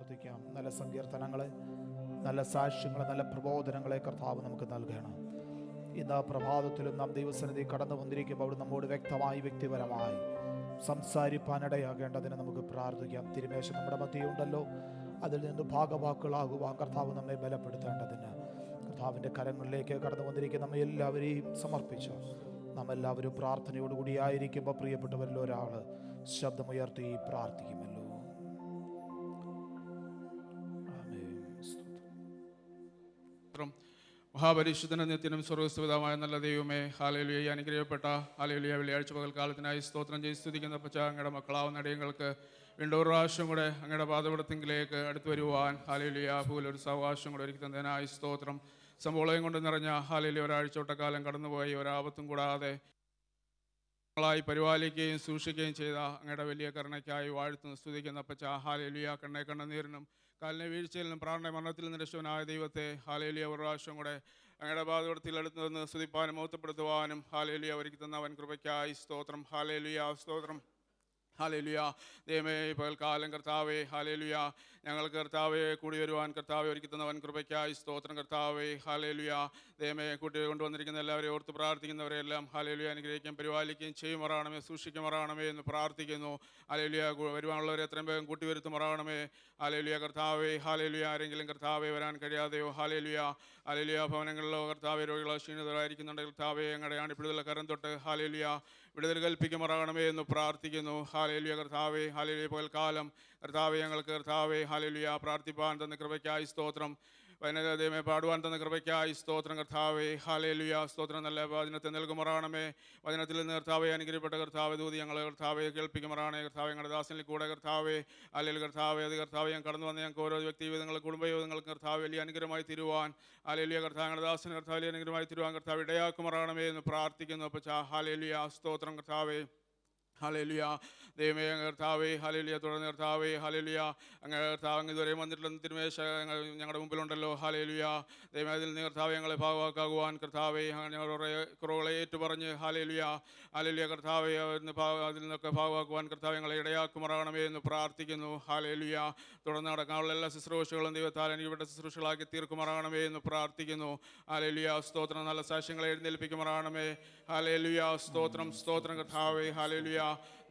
പ്രാർത്ഥിക്കാം. നല്ല സങ്കീർത്തനങ്ങളെ, നല്ല സാക്ഷ്യങ്ങളെ, നല്ല പ്രബോധനങ്ങളെ കർത്താവ് നമുക്ക് നൽകണം. ഇന്ന് പ്രഭാതത്തിലും നാം ദൈവസന്നിധി കടന്നു വന്നിരിക്കുമ്പോൾ അവിടെ നമ്മോട് വ്യക്തമായി വ്യക്തിപരമായി സംസാരിപ്പാനിടയാകേണ്ടതിന് നമുക്ക് പ്രാർത്ഥിക്കാം. തിരുമേശം നമ്മുടെ മധ്യയുണ്ടല്ലോ, അതിൽ നിന്ന് ഭാഗവാക്കുകളാകുവാൻ കർത്താവ് നമ്മെ ബലപ്പെടുത്തേണ്ടതിന് കർത്താവിൻ്റെ കരങ്ങളിലേക്ക് കടന്നു വന്നിരിക്കുന്ന നമ്മെ എല്ലാവരെയും സമർപ്പിച്ചു. നാം എല്ലാവരും പ്രാർത്ഥനയോടുകൂടി ആയിരിക്കുമ്പോൾ പ്രിയപ്പെട്ടവരിൽ ഒരാൾ ശബ്ദമുയർത്തി പ്രാർത്ഥിക്കുമല്ലോ. മഹാപരിശുദ്ധനും നിത്യനും സ്വർഗ്ഗസ്ഥപിതാവായ നല്ല ദൈവമേ, ഹല്ലേലൂയ. അനുഗ്രഹിക്കപ്പെട്ട ഹല്ലേലൂയ വെള്ളിയാഴ്ച പകൽക്കാലത്തിനായി സ്തോത്രം ചെയ്ത് സ്തുതിക്കുന്ന പച്ച അങ്ങയുടെ മക്കളാവുന്ന അടിയങ്ങൾക്ക് വീണ്ടും ഒരു പ്രാവശ്യം കൂടെ അങ്ങയുടെ പാദപീഠത്തിലേക്ക് അടുത്ത് വരുവാൻ ഹല്ലേലൂയ ഭൂലൊരു സാവകാശം കൂടെ ഒരുക്കി തന്നതിനായി സ്തോത്രം. സംഭവം കൊണ്ട് നിറഞ്ഞ ഹല്ലേലൂയ ഒരാഴ്ചവട്ടക്കാലം കടന്നുപോയി ഒരാപത്തും കൂടാതെ ായി പരിപാലിക്കുകയും സൂക്ഷിക്കുകയും ചെയ്ത അങ്ങയുടെ വലിയ കരുണയ്ക്കായി വാഴ്ത്തുന്നു സ്തുതിക്കുന്ന പച്ച ഹല്ലേലൂയ. കണ്ണീരിനും കാലിനെ വീഴ്ചയിലും പ്രാണ മരണത്തിൽ നിന്ന് രക്ഷവനായ ദൈവത്തെ ഹല്ലേലൂയ ഒരു പ്രാവശ്യം കൂടെ അങ്ങയുടെ പാദപീഠത്തിൽ അടുത്ത് നിന്ന് സ്തുതിപ്പാനും മഹത്വപ്പെടുത്തുവാനും ഹല്ലേലൂയ ഒരുക്കി തന്ന അവൻ കൃപയ്ക്കായി സ്തോത്രം. ഹല്ലേലൂയ സ്തോത്രം. ഹല്ലേലൂയ. ദൈവമേ, പകൽക്കാലം കർത്താവേ ഹല്ലേലൂയ ഞങ്ങൾക്ക് കർത്താവെ കൂടി വരുവാൻ കർത്താവെ ഒരുക്കി തന്നവൻ കൃപയ്ക്കായി സ്തോത്രം. കർത്താവെ ഹല്ലേലൂയ. ദൈവമേ, കൂട്ടി കൊണ്ടുവന്നിരിക്കുന്ന എല്ലാവരെയും ഓർത്ത് പ്രാർത്ഥിക്കുന്നവരെല്ലാം ഹല്ലേലൂയ അനുഗ്രഹിക്കുകയും പരിപാലിക്കുകയും ചെയ്യുമാറാണമേ, സൂക്ഷിക്കുമാറാണമേ എന്ന് പ്രാർത്ഥിക്കുന്നു. ഹല്ലേലൂയ. വരുവാനുള്ളവരെ എത്രയും വേഗം കൂട്ടി വരുത്തുമാറാണമേ. ഹല്ലേലൂയ കർത്താവെ ഹല്ലേലൂയ. ആരെങ്കിലും കർത്താവെ വരാൻ കഴിയാതെയോ ഹല്ലേലൂയ ഹല്ലേലൂയ ഭവനങ്ങളിലോ കർത്താവെ രോഗികളോ ക്ഷീണിതരായിരിക്കുന്നുണ്ട് കർത്താവെ ഞങ്ങളുടെ ആണിപ്പിടുതലുള്ള കരം തൊട്ട് ഹല്ലേലൂയ വിടുതൽ കൽപ്പിക്കുമാറാണമേ എന്ന് പ്രാർത്ഥിക്കുന്നു. ഹല്ലേലൂയ കർത്താവെ ഹല്ലേലൂയ. പകൽക്കാലം കർത്താവെ ഞങ്ങൾക്ക് കർത്താവെ ഹല്ലേലൂയ പ്രാർത്ഥിപ്പാൻ തന്ന കൃപയ്ക്കായി സ്തോത്രം. ദൈവമേ, പാടുവാൻ തന്ന കൃപയ്ക്കായി സ്തോത്രം. കർത്താവെ ഹല്ലേലൂയ സ്തോത്രം. നല്ല വചനത്തെ നൽകുമാറാണമേ. വചനത്തിൽ നിന്ന് കർത്താവെ അനുഗ്രഹിക്കപ്പെട്ട കർത്താവെ ദൂതി ഞങ്ങളെ കർത്താവെ കേൾപ്പിക്കുമാറാണേ. കർത്താവെ ഞങ്ങളുടെ ദാസനിൽ കൂടെ കർത്താവെ അല്ലെങ്കിൽ കർത്താവെ അത് കർത്താവെ ഞാൻ കടന്നു വന്ന ഞങ്ങൾക്ക് ഓരോ വ്യക്തി ജീവിതങ്ങളും കുടുംബ ജീവിതങ്ങൾക്ക് കർത്താവ് വലിയ അനുഗ്രഹമായി തീരുവാൻ ഹല്ലേലൂയ കർത്താവ് ഞങ്ങളുടെ ദാസന് കർത്താവ് വലിയ അനുഗ്രഹമായി തീരുവാൻ കർത്താവ് ഇടയാക്കുമാറാണമേ എന്ന് പ്രാർത്ഥിക്കുന്നു. അപ്പോൾ ഹല്ലേലൂയ സ്തോത്രം. കർത്താവെ ഹല്ലേലൂയ. ദൈവമേ കർത്താവേ ഹല്ലേലൂയ. തുടർന്ന് കർത്താവേ ഹല്ലേലൂയ അങ്ങനെ കർത്താവ് അങ്ങ് ഇതുവരെ വന്നിട്ടുള്ള തിരുമേശ ഞങ്ങളുടെ മുമ്പിലുണ്ടല്ലോ. ഹല്ലേലൂയ. ദൈവമേ, അതിൽ നിന്ന് കർത്താവെ ഞങ്ങളെ ഭാഗവാക്കാകുവാൻ കർത്താവെ ഞങ്ങളുടെ കുറവുകളെ ഏറ്റുപറഞ്ഞ് ഹല്ലേലൂയ ഹല്ലേലൂയ കർത്താവെ അതിൽ നിന്നൊക്കെ ഭാഗവാക്കുവാൻ കർത്താവ് ഞങ്ങളെ ഇടയാക്കുമാറാണമേ എന്ന് പ്രാർത്ഥിക്കുന്നു. ഹല്ലേലൂയ. തുടർന്ന് നടക്കാനുള്ള എല്ലാ ശുശ്രൂഷകളും ദൈവത്താൽ അനുഗ്രഹിക്കപ്പെട്ട ശുശ്രൂഷകളാക്കി തീർക്കുമാറാണമേ എന്ന് പ്രാർത്ഥിക്കുന്നു. ഹല്ലേലൂയ സ്തോത്രം. നല്ല സാക്ഷ്യങ്ങളെ എഴുന്നേൽപ്പിക്കുമാറാണമേ. ഹല്ലേലൂയ സ്തോത്രം സ്തോത്രം. കർത്താവെ ഹല്ലേലൂയ.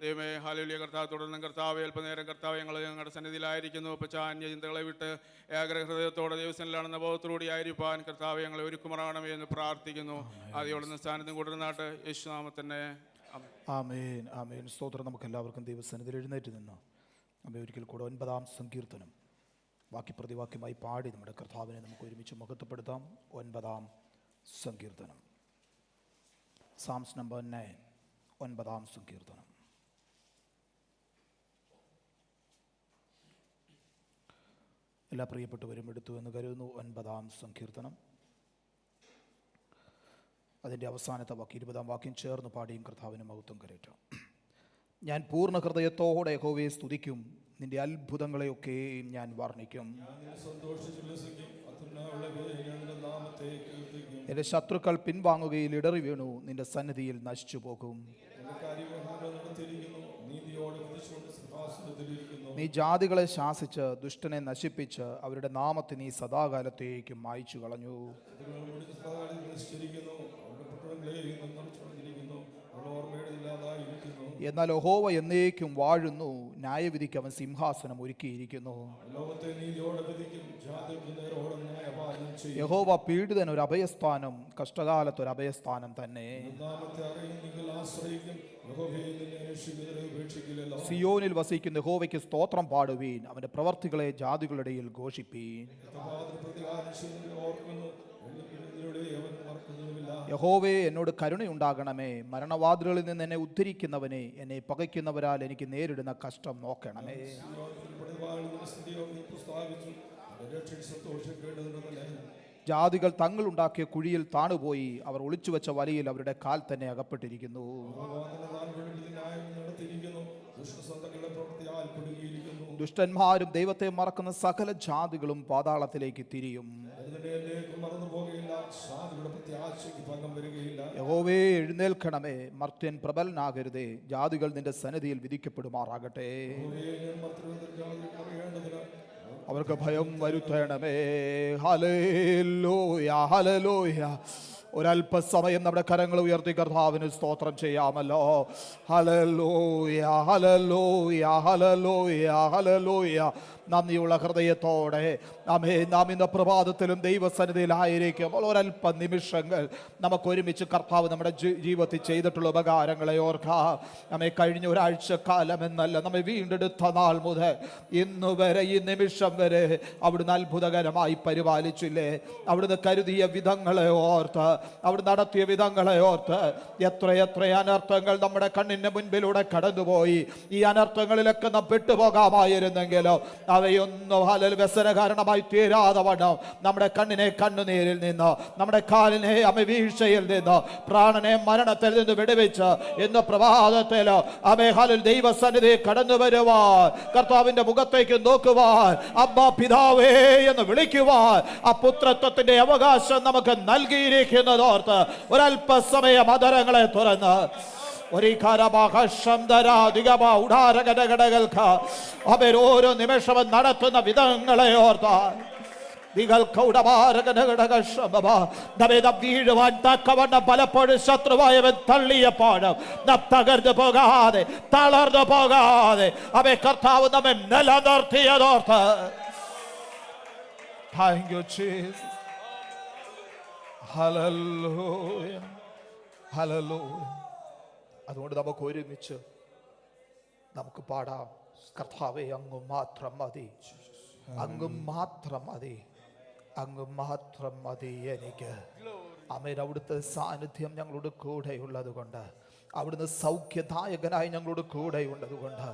ദൈവമേ ഹല്ലേലൂയ. കർത്താവ് തുടർന്ന് കർത്താവെ അല്പനേരം കർത്താവ് ഞങ്ങളുടെ സന്നിധിയിലായിരിക്കുന്നു. അപ്പോൾ അന്യ ചിന്തകളെ വിട്ട് ഏകാഗ്ര ഹൃദയത്തോടെ ദൈവസനിലാണെന്ന ബോധത്തോടെ ആയിരിക്കാൻ കർത്താവ് ഞങ്ങളെ ഒരുക്കുമാറാണമേ എന്ന് പ്രാർത്ഥിക്കുന്നു. ആദ്യോടെ സ്ഥാനത്തും കൂടുന്നാട്ട് യേശുനാമത്തിൻ്റെ ആമേൻ ആമേൻ സ്തോത്രം. നമുക്ക് എല്ലാവർക്കും ദൈവസന്നിധിയിൽ എഴുന്നേറ്റ് നിന്ന് നമ്മെ ഒരിക്കൽ കൂടെ 9-ാം സങ്കീർത്തനം വാക്യ പ്രതിവാക്യമായി പാടി നമ്മുടെ കർത്താവിനെ നമുക്ക് ഒരുമിച്ച് മഹത്വപ്പെടുത്താം. 9-ാം സങ്കീർത്തനം, സാംസ് നമ്പർ 9, 9-ാം സങ്കീർത്തനം. എല്ലാ പ്രിയപ്പെട്ടവരും എടുത്തു എന്ന് കരുതുന്നു. 9-ാം സങ്കീർത്തനം അതിൻ്റെ അവസാനത്തെ വാക്യം 20-ാം വാക്യം ചേർന്ന് പാടിയും കർത്താവിന് മഹത്വം കരയറ്റാം. ഞാൻ പൂർണ്ണ ഹൃദയത്തോടെ യഹോവയെ സ്തുതിക്കും, നിന്റെ അത്ഭുതങ്ങളെയൊക്കെയും ഞാൻ വർണ്ണിക്കും. എൻ്റെ ശത്രുക്കൾ പിൻവാങ്ങുകയിൽ ഇടറി വീണു, നിന്റെ സന്നിധിയിൽ നശിച്ചു പോകും. നീ ജാതികളെ ശാസിച്ച് ദുഷ്ടനെ നശിപ്പിച്ച് അവരുടെ നാമത്തെ നീ സദാകാലത്തേക്കും മായ്ച്ചു കളഞ്ഞു. എന്നാൽ യഹോവ എന്നേക്കും വാഴുന്നു, ന്യായവിധിക്ക് അവൻ സിംഹാസനം ഒരുക്കിയിരിക്കുന്നു. യഹോവ പീഡിതനൊരു അഭയസ്ഥാനം, കഷ്ടകാലത്തൊരു അഭയസ്ഥാനം തന്നെ. സിയോനിൽ വസിക്കുന്ന യഹോവയ്ക്ക് സ്തോത്രം പാടുവീൻ, അവന്റെ പ്രവർത്തികളെ ജാതികളുടെ ഇടയിൽ ഘോഷിപ്പീൻ. യഹോവേ, എന്നോട് കരുണയുണ്ടാകണമേ. മരണവാതിലുകളിൽ നിന്ന് എന്നെ ഉദ്ധരിക്കുന്നവനെ, എന്നെ പകയ്ക്കുന്നവരാൽ എനിക്ക് നേരിടുന്ന കഷ്ടം നോക്കണമേ. ജാതികൾ തങ്ങളുണ്ടാക്കിയ കുഴിയിൽ താണുപോയി, അവർ ഒളിച്ചുവെച്ച വലയിൽ അവരുടെ കാൽ തന്നെ അകപ്പെട്ടിരിക്കുന്നു. ദുഷ്ടന്മാരും ദൈവത്തെ മറക്കുന്ന സകല ജാതികളും പാതാളത്തിലേക്ക് തിരിയും. യഹോവേ, എഴുന്നേൽക്കണമേ, മർത്യൻ പ്രബലനാകരുതേ. ജാതികൾ നിന്റെ സന്നിധിയിൽ വിധിക്കപ്പെടുമാറാകട്ടെ. അവർക്ക് ഭയം വരുത്തണമേ. Hallelujah, hallelujah. ഒരല്പസമയം നമ്മുടെ കരങ്ങൾ ഉയർത്തി കർത്താവിന് സ്തോത്രം ചെയ്യാമല്ലോ. Hallelujah, hallelujah, hallelujah, hallelujah. നന്ദിയുള്ള ഹൃദയത്തോടെ നാം ഇന്ന് പ്രഭാതത്തിലും ദൈവസന്നിധിയിലായിരിക്കും. ഒരല്പ നിമിഷങ്ങൾ നമുക്ക് ഒരുമിച്ച് കർത്താവ് നമ്മുടെ ജീവിതത്തിൽ ചെയ്തിട്ടുള്ള ഉപകാരങ്ങളെ ഓർക്കാം. നമ്മെ കഴിഞ്ഞ ഒരാഴ്ച കാലം എന്നല്ല, നമ്മെ വീണ്ടെടുത്ത നാൾ മുതൽ ഇന്ന് വരെ, ഈ നിമിഷം വരെ അവിടുന്ന് അത്ഭുതകരമായി പരിപാലിച്ചില്ലേ? അവിടുന്ന് കരുതിയ വിധങ്ങളെ ഓർത്ത്, അവിടെ നടത്തിയ വിധങ്ങളെ ഓർത്ത് എത്ര അനർത്ഥങ്ങൾ നമ്മുടെ കണ്ണിന്റെ മുൻപിലൂടെ കടന്നുപോയി. ഈ അനർത്ഥങ്ങളിലൊക്കെ നാം പെട്ടുപോകാമായിരുന്നെങ്കിലോ അവയൊന്നും വ്യസന കാരണമായി തീരാതെ വണ്ണം നമ്മുടെ കണ്ണിനെ കണ്ണുനീരിൽ നിന്ന്, നമ്മുടെ കാലിനെ വീഴ്ചയിൽ നിന്ന്, പ്രാണനെ മരണത്തിൽ നിന്ന് വിടുവിച്ച് ഇന്ന് പ്രഭാതത്തിലോ ദൈവസന്നിധി കടന്നു വരുവാൻ, കർത്താവിന്റെ മുഖത്തേക്ക് നോക്കുവാൻ, അബ്ബാ പിതാവേ എന്ന് വിളിക്കുവാൻ ആ പുത്രത്വത്തിന്റെ അവകാശം നമുക്ക് നൽകിയിരിക്കുന്നതോർത്ത് ഒരല്പസമയം അധരങ്ങളെ തുറന്ന് അവരോരോ നിമിഷവും നടത്തുന്ന വിധങ്ങളെ ഓർത്താൽ വീഴുവാൻ തക്കവണ്ണം പലപ്പോഴും ശത്രുവായവൻ തള്ളിയപ്പോഴും നാം തകർന്നു പോകാതെ, തളർന്നു പോകാതെ അവയെ കർത്താവ് നമ്മെ നിലനിർത്തിയതോർത്ത് thank you Jesus. Hallelujah, hallelujah. അതുകൊണ്ട് നമുക്ക് ഒരുമിച്ച് നമുക്ക് പാടാം. കർത്താവേ, അങ്ങ് മാത്രം മതി, അങ്ങ് മാത്രം മതി, അങ്ങ് മാത്രം മതി എനിക്ക്. ആമേൻ. അവിടുത്തെ സാന്നിധ്യം ഞങ്ങളുടെ കൂടെയുള്ളത് കൊണ്ട്, അവിടുന്ന് സൗഖ്യദായകനായി ഞങ്ങളോട് കൂടെയുള്ളത് കൊണ്ട്,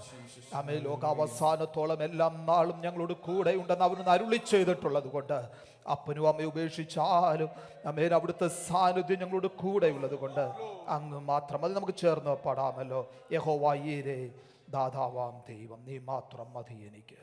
ആമേൻ, ലോകാവസാനത്തോളം എല്ലാം നാളും ഞങ്ങളോട് കൂടെയുണ്ടെന്ന് അവിടുന്ന് അരുളി ചെയ്തിട്ടുള്ളത് കൊണ്ട്, അപ്പനും അമ്മയും ഉപേക്ഷിച്ചാലും ആമേൻ അവിടുത്തെ സാന്നിധ്യം ഞങ്ങളോട് കൂടെയുള്ളത് കൊണ്ട് അങ്ങ് മാത്രം അത് നമുക്ക് ചേർന്ന് പാടാമല്ലോ. യഹോവ ഈരേ, ദാതാവാം ദൈവം, നീ മാത്രം മതി എനിക്ക്.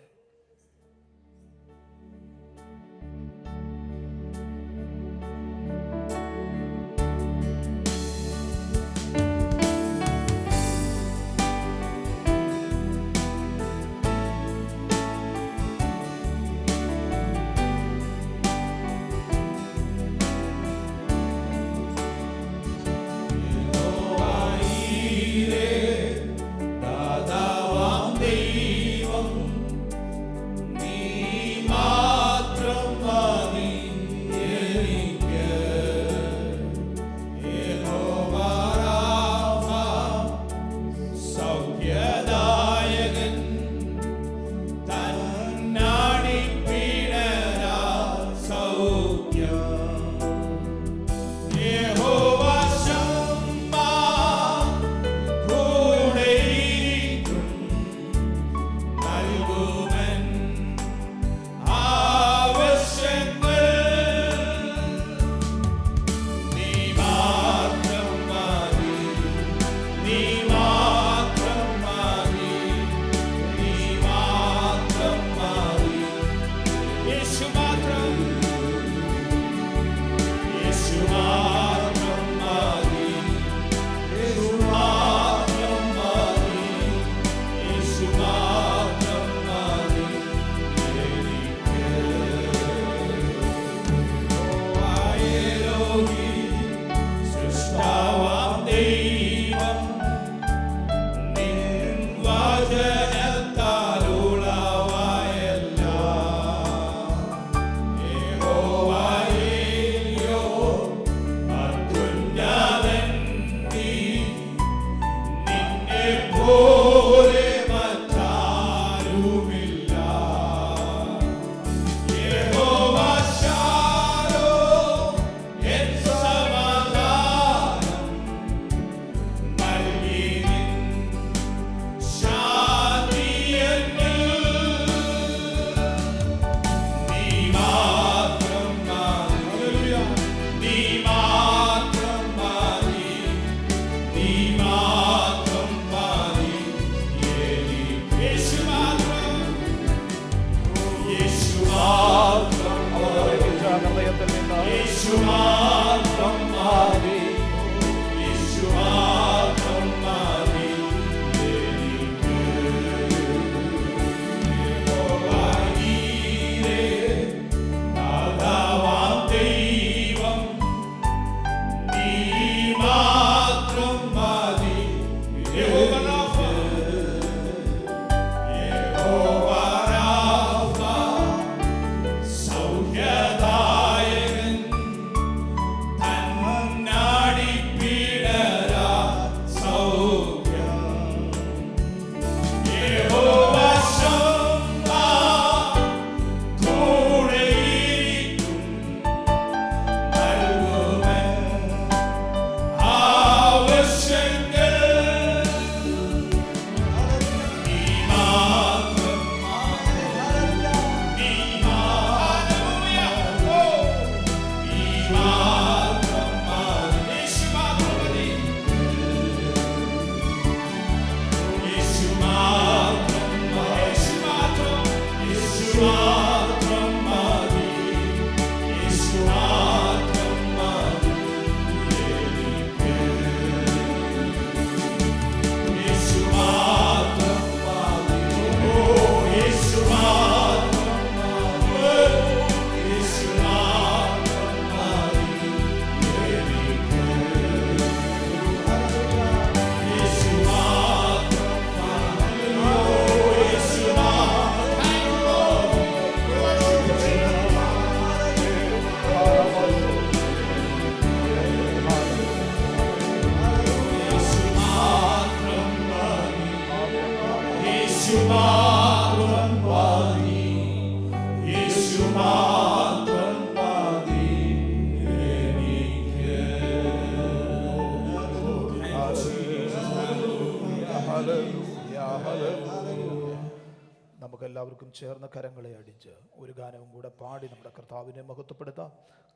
നമുക്കെല്ലാവർക്കും ചേർന്ന കരങ്ങളെ അടിച്ച് ഒരു ഗാനവും കൂടെ പാടി നമ്മുടെ കർത്താവിനെ മഹത്വപ്പെടുത്താം.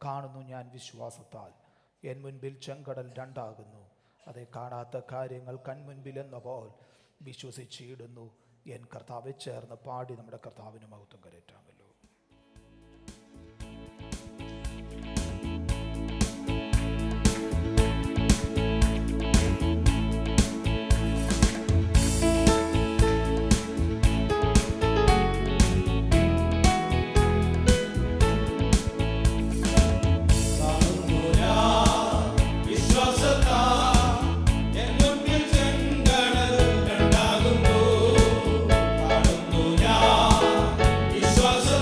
കാണുന്നു ഞാൻ വിശ്വാസത്താൽ, എൻ മുൻപിൽ ചെങ്കടൽ രണ്ടാകുന്നു, അതെ കാണാത്ത കാര്യങ്ങൾ കൺമുൻപിൽ എന്ന പോൽ വിശ്വസിച്ചിടുന്നു. എൻ കർത്താവെ ചേർന്ന് പാടി നമ്മുടെ കർത്താവിന് മഹത്വം കരയറ്റാമല്ലോ. വിശ്വാസ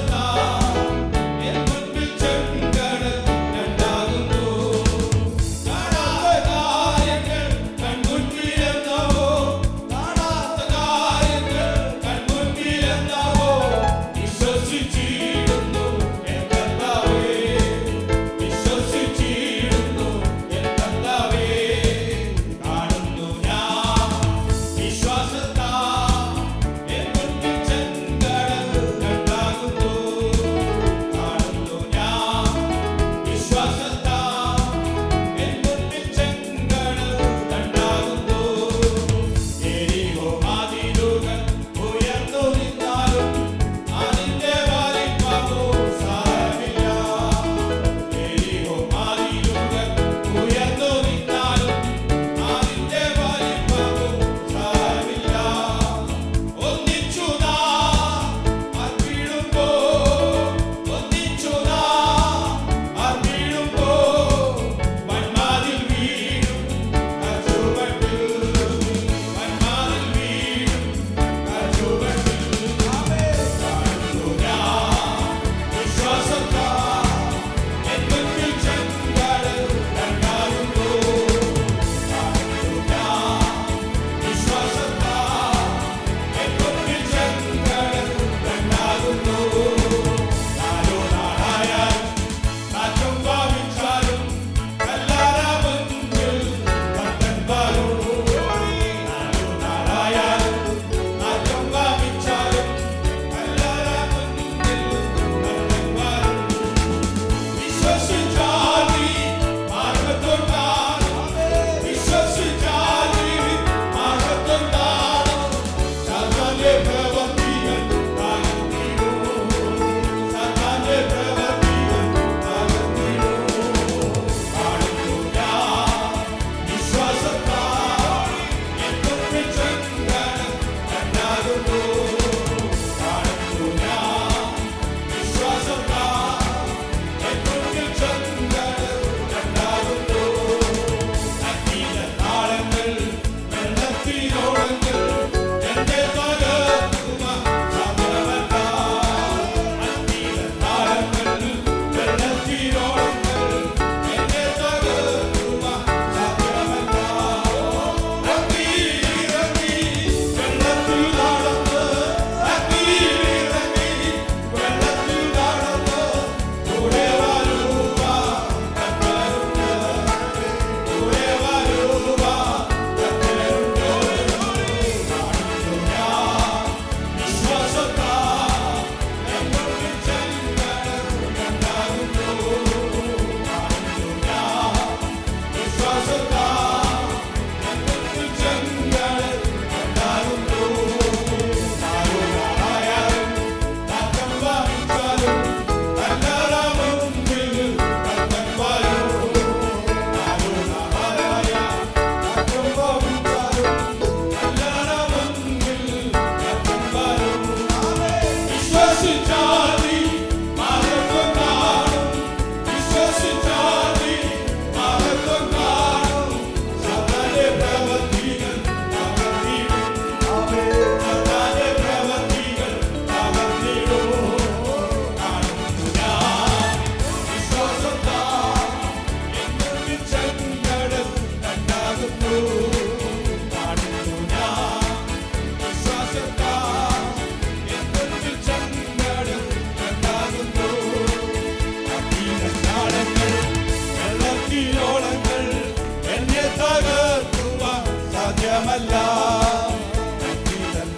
സാധ്യമല്ല.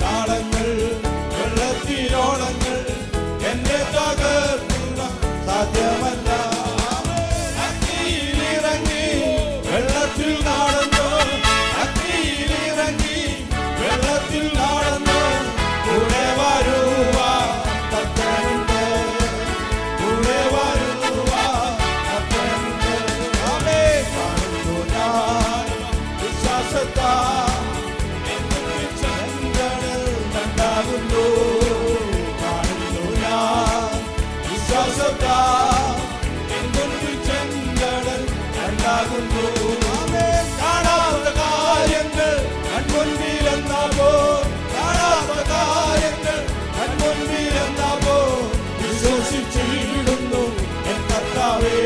നാളങ്ങൾ വെള്ളത്തിനോളങ്ങൾ എന്നെ തകർക്കുക സാധ്യമല്ല. അഗ്നിയിലിറങ്ങി വെള്ളത്തിൽ നടന്നു, അഗ്നിയിലിറങ്ങി വെള്ളത്തിൽ നടന്നു. കൂടെ വരുവാൻ കർത്തനുണ്ട്, കൂടെ വരുവാൻ കർത്തനുണ്ട്. അവനെ കാണുന്നു ഞാൻ വിശ്വാസത്താൽ ഉണ്ടാകുന്നു. കാണുന്നു ഞാൻ വിശ്വാസത്താൽ ചെങ്കടൽ ഉണ്ടാകുന്നു. കാണാത്ത കാര്യങ്ങൾ കൺമുൻപിലെന്നാവോ, കാണാത്ത കാര്യങ്ങൾ കൺമുൻപിലെന്നാവോ. വിശ്വസിച്ചിടുന്നു എൻ കർത്താവേ,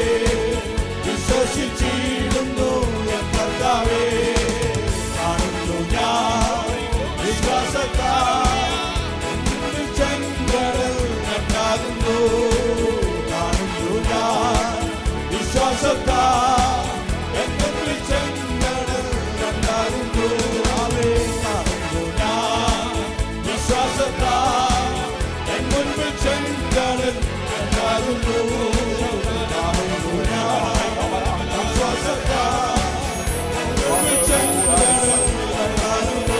വിശ്വസിച്ചിടുന്നു എൻ കർത്താവേ. കാണുന്നു ഞാൻ വിശ്വാസത്താൽ ചെങ്കടൽ ഉണ്ടാകുന്നു. കാണുന്നു ഞാൻ വിശ്വാസത്താൽ ചെങ്കടൽ ഉണ്ടാകുന്നു. അവേ കാണുന്നു ഞാൻ വിശ്വാസത്താൽ എൻ മുൻപിൽ ചെങ്കടൽ ഉണ്ടാകുന്നു. കാണുന്നു ഞാൻ വിശ്വാസത്താൽ ചെങ്കടൽ ഉണ്ടാകുന്നു.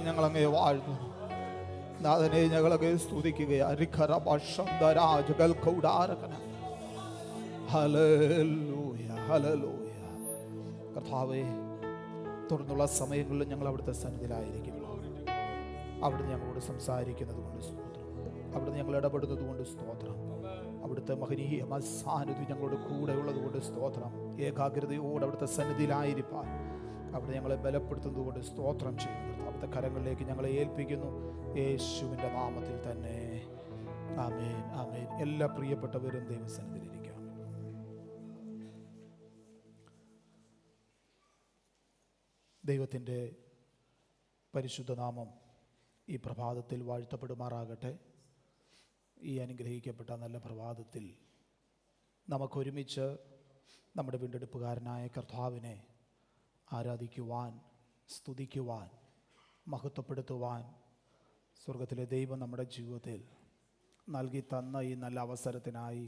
ഞങ്ങളങ്ങേ വാഴ്ന്നു നാഥനെ ഞങ്ങളൊക്കെ സ്തുതിക്കുകയാണ്. Hallelujah hallelujah. കർത്താവേ, തുടർന്നുള്ള സമയങ്ങളിൽ ഞങ്ങൾ അവിടുത്തെ സന്നിധിയിലായിരിക്കും. അവിടുന്ന് ഞങ്ങളോട് സംസാരിക്കുന്നത് കൊണ്ട് സ്തോത്രം. അവിടുന്ന് ഞങ്ങൾ ഇടപെടുന്നത് കൊണ്ട് സ്തോത്രം. അവിടുത്തെ മഹനീയ സാന്നിധ്യം ഞങ്ങളുടെ കൂടെ ഉള്ളത് കൊണ്ട് സ്തോത്രം. ഏകാഗ്രതയോട് അവിടുത്തെ സന്നിധിയിലായിരിക്കാൻ അവിടെ ഞങ്ങളെ ബലപ്പെടുത്തുന്നത് കൊണ്ട് സ്തോത്രം ചെയ്യുന്നു. അവിടുത്തെ കരങ്ങളിലേക്ക് ഞങ്ങളെ ഏൽപ്പിക്കുന്നു, യേശുവിൻ്റെ നാമത്തിൽ തന്നെ. ആമേൻ, ആമേൻ. എല്ലാ പ്രിയപ്പെട്ടവരും ദൈവസന്നിധിയിലിരിക്കാം. ദൈവത്തിൻ്റെ പരിശുദ്ധ നാമം ഈ പ്രഭാതത്തിൽ വാഴ്ത്തപ്പെടുമാറാകട്ടെ. ഈ അനുഗ്രഹിക്കപ്പെട്ട നല്ല പ്രഭാതത്തിൽ നമുക്കൊരുമിച്ച് നമ്മുടെ വീണ്ടെടുപ്പുകാരനായ കർത്താവിനെ ആരാധിക്കുവാൻ, സ്തുതിക്കുവാൻ, മഹത്വപ്പെടുത്തുവാൻ സ്വർഗത്തിലെ ദൈവം നമ്മുടെ ജീവിതത്തിൽ നൽകി തന്ന ഈ നല്ല അവസരത്തിനായി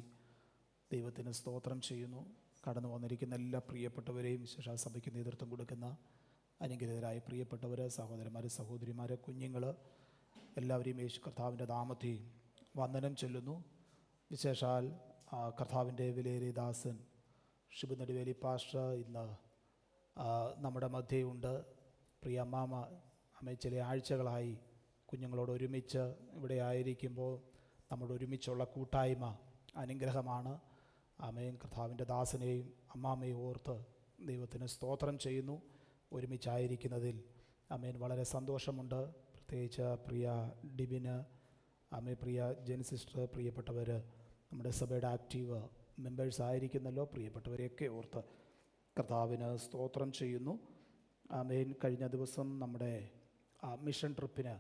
ദൈവത്തിന് സ്തോത്രം ചെയ്യുന്നു. കടന്നു വന്നിരിക്കുന്ന എല്ലാ പ്രിയപ്പെട്ടവരെയും, വിശേഷ സഭയ്ക്ക് നേതൃത്വം കൊടുക്കുന്ന അനുഗ്രഹീതരായ പ്രിയപ്പെട്ടവർ, സഹോദരന്മാർ, സഹോദരിമാർ, കുഞ്ഞുങ്ങൾ എല്ലാവരെയും യേശു കർത്താവിൻ്റെ നാമത്തിൽ വന്ദനം ചൊല്ലുന്നു. വിശേഷാൽ കർത്താവിൻ്റെ വിലയേറിയ ദാസൻ ഷിബു നെടുവേലി പാസ്റ്റർ ഇന്ന് നമ്മുടെ മധ്യയുണ്ട്. പ്രിയ അമ്മ ചില ആഴ്ചകളായി കുഞ്ഞുങ്ങളോട് ഒരുമിച്ച് ഇവിടെ ആയിരിക്കുമ്പോൾ നമ്മുടെ ഒരുമിച്ചുള്ള കൂട്ടായ്മ അനുഗ്രഹമാണ്. ആമേൻ. കർത്താവിൻ്റെ ദാസനെയും അമ്മാമ്മയും ഓർത്ത് ദൈവത്തിന് സ്തോത്രം ചെയ്യുന്നു. ഒരുമിച്ചായിരിക്കുന്നതിൽ ആമേൻ വളരെ സന്തോഷമുണ്ട്. പ്രത്യേകിച്ച് പ്രിയ ഡിബിന്, ആമേ, പ്രിയ ജെൻ സിസ്റ്റർ, പ്രിയപ്പെട്ടവർ, നമ്മുടെ സഭയുടെ ആക്റ്റീവ് മെമ്പേഴ്സ് ആയിരിക്കുന്നല്ലോ, പ്രിയപ്പെട്ടവരെയൊക്കെ ഓർത്ത് കർത്താവിന് സ്തോത്രം ചെയ്യുന്നു. ആമേൻ. കഴിഞ്ഞ ദിവസം നമ്മുടെ മിഷൻ ട്രിപ്പിന്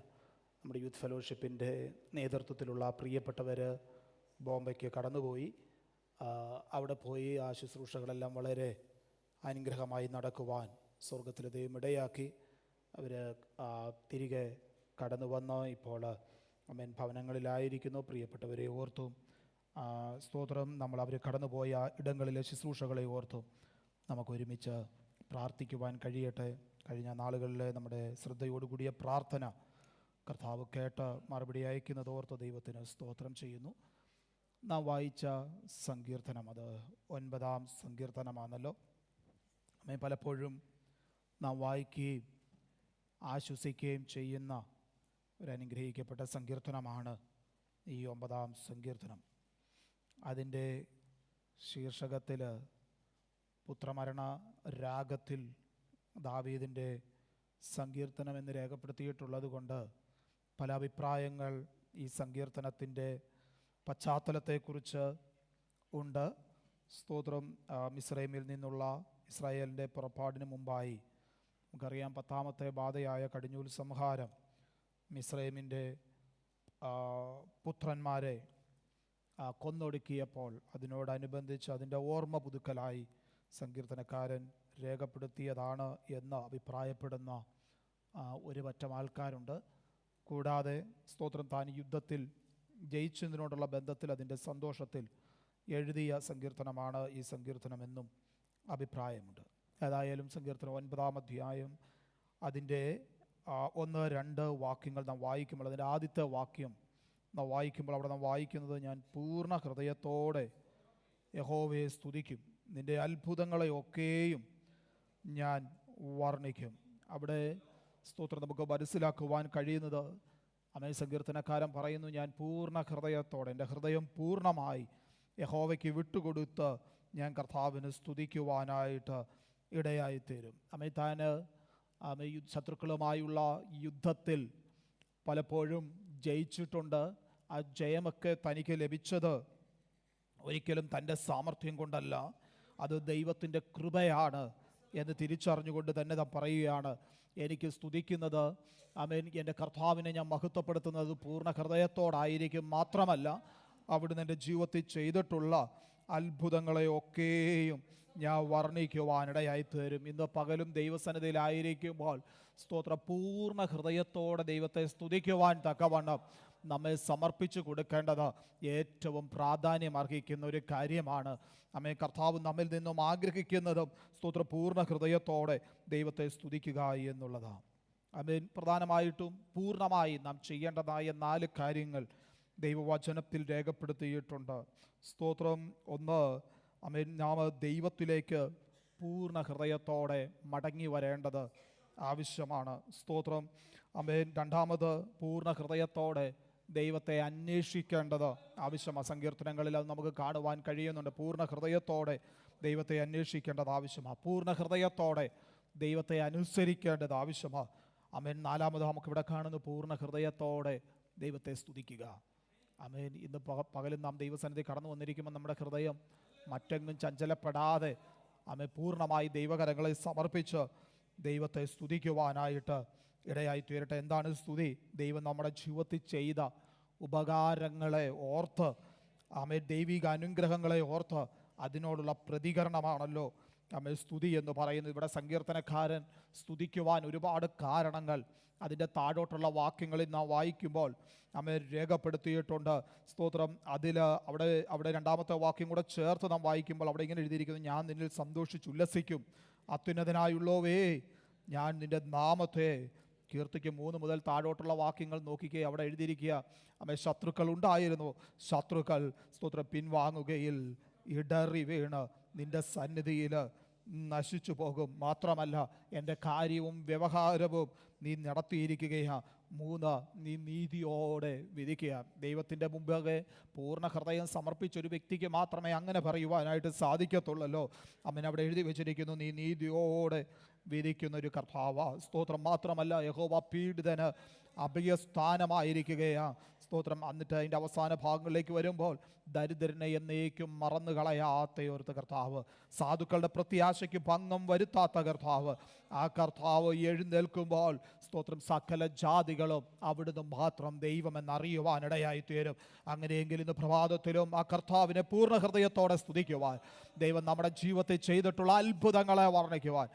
നമ്മുടെ യൂത്ത് ഫെലോഷിപ്പിൻ്റെ നേതൃത്വത്തിലുള്ള പ്രിയപ്പെട്ടവർ ബോംബെക്ക് കടന്നുപോയി. അവിടെ പോയി ആ ശുശ്രൂഷകളെല്ലാം വളരെ അനുഗ്രഹമായി നടക്കുവാൻ സ്വർഗത്തിലെ ദൈവം ഇടയാക്കി. അവർ തിരികെ കടന്നു വന്ന് ഇപ്പോൾ ആമേൻ ഭവനങ്ങളിലായിരിക്കുന്നു. പ്രിയപ്പെട്ടവരെ ഓർത്തും സ്തോത്രം. നമ്മൾ അവർ കടന്നുപോയ ഇടങ്ങളിലെ ശുശ്രൂഷകളെ ഓർത്തും നമുക്ക് ഒരുമിച്ച് പ്രാർത്ഥിക്കുവാൻ കഴിയട്ടെ. കഴിഞ്ഞ നാളുകളിൽ നമ്മുടെ ശ്രദ്ധയോടുകൂടിയ പ്രാർത്ഥന കർത്താവ് കേട്ട് മറുപടി അയക്കുന്നത് ഓർത്ത് ദൈവത്തിന് സ്തോത്രം ചെയ്യുന്നു. നാം വായിച്ച സങ്കീർത്തനം അത് 9-ാം സങ്കീർത്തനമാണല്ലോ. ആമേൻ. പലപ്പോഴും നാം വായിക്കുകയും ആശ്വസിക്കുകയും ചെയ്യുന്ന ഒരു അനുഗ്രഹിക്കപ്പെട്ട സങ്കീർത്തനമാണ് ഈ 9-ാം സങ്കീർത്തനം. അതിൻ്റെ ശീർഷകത്തിൽ പുത്രമരണ രാഗത്തിൽ ദാവീദിൻ്റെ സങ്കീർത്തനം എന്ന് രേഖപ്പെടുത്തിയിട്ടുള്ളത് കൊണ്ട് പല അഭിപ്രായങ്ങൾ ഈ സങ്കീർത്തനത്തിൻ്റെ പശ്ചാത്തലത്തെക്കുറിച്ച് ഉണ്ട്. സ്തോത്രം. മിസ്രൈമിൽ നിന്നുള്ള ഇസ്രായേലിൻ്റെ പുറപ്പാടിന് മുമ്പായി നമുക്കറിയാം 10ാമത്തെ ബാധയായ കടിഞ്ഞൂൽ സംഹാരം മിസ്രൈമിൻ്റെ പുത്രന്മാരെ കൊന്നൊടുക്കിയപ്പോൾ അതിനോടനുബന്ധിച്ച് അതിൻ്റെ ഓർമ്മ പുതുക്കലായി സങ്കീർത്തനക്കാരൻ രേഖപ്പെടുത്തിയതാണ് എന്ന് അഭിപ്രായപ്പെടുന്ന ഒരു പറ്റം ആൾക്കാരുണ്ട്. കൂടാതെ സ്തോത്രം താൻ യുദ്ധത്തിൽ ജയിച്ചതിനോടുള്ള ബന്ധത്തിൽ അതിൻ്റെ സന്തോഷത്തിൽ എഴുതിയ സങ്കീർത്തനമാണ് ഈ സങ്കീർത്തനമെന്നും അഭിപ്രായമുണ്ട്. ഏതായാലും സങ്കീർത്തനം 9-ാം അധ്യായം അതിൻ്റെ 1-2 വാക്യങ്ങൾ നാം വായിക്കുമ്പോൾ അതിൻ്റെ ആദ്യത്തെ വാക്യം നാം വായിക്കുമ്പോൾ അവിടെ നാം വായിക്കുന്നത്, ഞാൻ പൂർണ്ണ ഹൃദയത്തോടെ യഹോവയെ സ്തുതിക്കും, നിൻ്റെ അത്ഭുതങ്ങളെയൊക്കെയും ഞാൻ വർണ്ണിക്കും. അവിടെ സ്തോത്രം നമുക്ക് മനസ്സിലാക്കുവാൻ കഴിയുന്നത്, അമേ സങ്കീർത്തനക്കാരൻ പറയുന്നു, ഞാൻ പൂർണ്ണ ഹൃദയത്തോടെ, എൻ്റെ ഹൃദയം പൂർണ്ണമായി യഹോവയ്ക്ക് വിട്ടുകൊടുത്ത് ഞാൻ കർത്താവിന് സ്തുതിക്കുവാനായിട്ട് ഇടയായിത്തീരും. അമേ താൻ ശത്രുക്കളുമായുള്ള യുദ്ധത്തിൽ പലപ്പോഴും ജയിച്ചിട്ടുണ്ട്. ആ ജയമൊക്കെ തനിക്ക് ലഭിച്ചത് ഒരിക്കലും തൻ്റെ സാമർഥ്യം കൊണ്ടല്ല, അത് ദൈവത്തിൻ്റെ കൃപയാണ് എന്ന് തിരിച്ചറിഞ്ഞുകൊണ്ട് തന്നെ താൻ പറയുകയാണ്, എനിക്ക് സ്തുതിക്കുന്നത് ആമേൻ എൻ്റെ കർത്താവിനെ ഞാൻ മഹത്വപ്പെടുത്തുന്നത് പൂർണ്ണ ഹൃദയത്തോടായിരിക്കും. മാത്രമല്ല അവിടുന്ന് എൻ്റെ ജീവിതത്തിൽ ചെയ്തിട്ടുള്ള അത്ഭുതങ്ങളെയൊക്കെയും ഞാൻ വർണ്ണിക്കുവാനിടയായിത്തീരും. ഇന്ന് പകലും ദൈവസന്നിധിയിലായിരിക്കുമ്പോൾ സ്തോത്ര പൂർണ്ണ ഹൃദയത്തോടെ ദൈവത്തെ സ്തുതിക്കുവാൻ തക്കവണ്ണം നമ്മെ സമർപ്പിച്ചു കൊടുക്കേണ്ടത് ഏറ്റവും പ്രാധാന്യം അർഹിക്കുന്ന ഒരു കാര്യമാണ്. നമ്മെ കർത്താവ് നമ്മിൽ നിന്നും ആഗ്രഹിക്കുന്നതും സ്തോത്ര പൂർണ്ണ ഹൃദയത്തോടെ ദൈവത്തെ സ്തുതിക്കുക എന്നുള്ളതാണ്. ആമേൻ. പ്രധാനമായിട്ടും പൂർണ്ണമായി നാം ചെയ്യേണ്ടതായ 4 കാര്യങ്ങൾ ദൈവവചനത്തിൽ രേഖപ്പെടുത്തിയിട്ടുണ്ട്. സ്തോത്രം. 1, ആമേൻ, നാം ദൈവത്തിലേക്ക് പൂർണ്ണ ഹൃദയത്തോടെ മടങ്ങി വരേണ്ടത് ആവശ്യമാണ്. സ്തോത്രം. ആമേൻ. രണ്ടാമത്, പൂർണ്ണ ഹൃദയത്തോടെ ദൈവത്തെ അന്വേഷിക്കേണ്ടത് ആവശ്യമാണ്. സങ്കീർത്തനങ്ങളിൽ അത് നമുക്ക് കാണുവാൻ കഴിയുന്നുണ്ട്. പൂർണ്ണ ഹൃദയത്തോടെ ദൈവത്തെ അന്വേഷിക്കേണ്ടത് ആവശ്യമാണ്. പൂർണ്ണ ഹൃദയത്തോടെ ദൈവത്തെ അനുസരിക്കേണ്ടത് ആവശ്യമാണ്. ആമേൻ. നാലാമത് നമുക്കിവിടെ കാണുന്നു, പൂർണ്ണ ഹൃദയത്തോടെ ദൈവത്തെ സ്തുതിക്കുക. ആമേൻ. ഇന്ന് പകലും നാം ദൈവസന്നിധി കടന്നു വന്നിരിക്കുമ്പോൾ നമ്മുടെ ഹൃദയം മറ്റെങ്ങും ചഞ്ചലപ്പെടാതെ ആമേൻ പൂർണ്ണമായി ദൈവകരങ്ങളെ സമർപ്പിച്ച് ദൈവത്തെ സ്തുതിക്കുവാനായിട്ട് ഇടയായി തീരട്ടെ. എന്താണ് സ്തുതി? ദൈവം നമ്മുടെ ജീവിതത്തിൽ ചെയ്ത ഉപകാരങ്ങളെ ഓർത്ത്, ആമേൻ, ദൈവിക അനുഗ്രഹങ്ങളെ ഓർത്ത് അതിനോടുള്ള പ്രതികരണമാണല്ലോ ആമേൻ സ്തുതി എന്ന് പറയുന്നത്. ഇവിടെ സങ്കീർത്തനക്കാരൻ സ്തുതിക്കുവാൻ ഒരുപാട് കാരണങ്ങൾ അതിൻ്റെ താഴോട്ടുള്ള വാക്യങ്ങളിൽ നാം വായിക്കുമ്പോൾ ആമേൻ രേഖപ്പെടുത്തിയിട്ടുണ്ട്. സ്തോത്രം. അവിടെ രണ്ടാമത്തെ വാക്യം കൂടെ ചേർത്ത് നാം വായിക്കുമ്പോൾ അവിടെ ഇങ്ങനെ എഴുതിയിരിക്കുന്നു, ഞാൻ നിന്നിൽ സന്തോഷിച്ചുല്ലസിക്കും, അത്യുന്നതനായുള്ളവേ ഞാൻ നിൻ്റെ നാമത്തെ കീർത്തിക്കും. 3 മുതൽ താഴോട്ടുള്ള വാക്യങ്ങൾ നോക്കിക്കേ, അവിടെ എഴുതിയിരിക്കുക, ആമേൻ, ശത്രുക്കൾ ഉണ്ടായിരുന്നു, ശത്രുക്കൾ സ്തോത്രം പിൻവാങ്ങുകയിൽ ഇടറി വീണ് നിൻ്റെ സന്നിധിയിൽ നശിച്ചു പോകും. മാത്രമല്ല എൻ്റെ കാര്യവും വ്യവഹാരവും നീ നടത്തിയിരിക്കുകയാണ്. 3, നീ നീതിയോടെ വിധിക്കുക. ദൈവത്തിൻ്റെ മുമ്പാകെ പൂർണ്ണ ഹൃദയം സമർപ്പിച്ചൊരു വ്യക്തിക്ക് മാത്രമേ അങ്ങനെ പറയുവാനായിട്ട് സാധിക്കത്തുള്ളല്ലോ. അമ്മൻ അവിടെ എഴുതി വെച്ചിരിക്കുന്നു, നീ നീതിയോടെ വിധിക്കുന്നൊരു കർത്താവ്. സ്തോത്രം. മാത്രമല്ല യഹോവ പീഡിതന് അഭയസ്ഥാനമായിരിക്കുകയാണ്. സ്തോത്രം. എന്നിട്ട് അതിൻ്റെ അവസാന ഭാഗങ്ങളിലേക്ക് വരുമ്പോൾ, ദരിദ്രനെ എന്നേക്കും മറന്നു കളയാത്തയോർത്ത കർത്താവ്, സാധുക്കളുടെ പ്രത്യാശയ്ക്ക് ഭംഗം വരുത്താത്ത കർത്താവ്. ആ കർത്താവ് എഴുന്നേൽക്കുമ്പോൾ സ്തോത്രം സകല ജാതികളും അവിടുന്ന് മാത്രം ദൈവമെന്നറിയുവാനിടയായി തീരും. അങ്ങനെയെങ്കിൽ ഇന്ന് പ്രഭാതത്തിലും ആ കർത്താവിനെ പൂർണ്ണ ഹൃദയത്തോടെ സ്തുതിക്കുവാൻ, ദൈവം നമ്മുടെ ജീവിതത്തിൽ ചെയ്തിട്ടുള്ള അത്ഭുതങ്ങളെ വർണ്ണിക്കുവാൻ,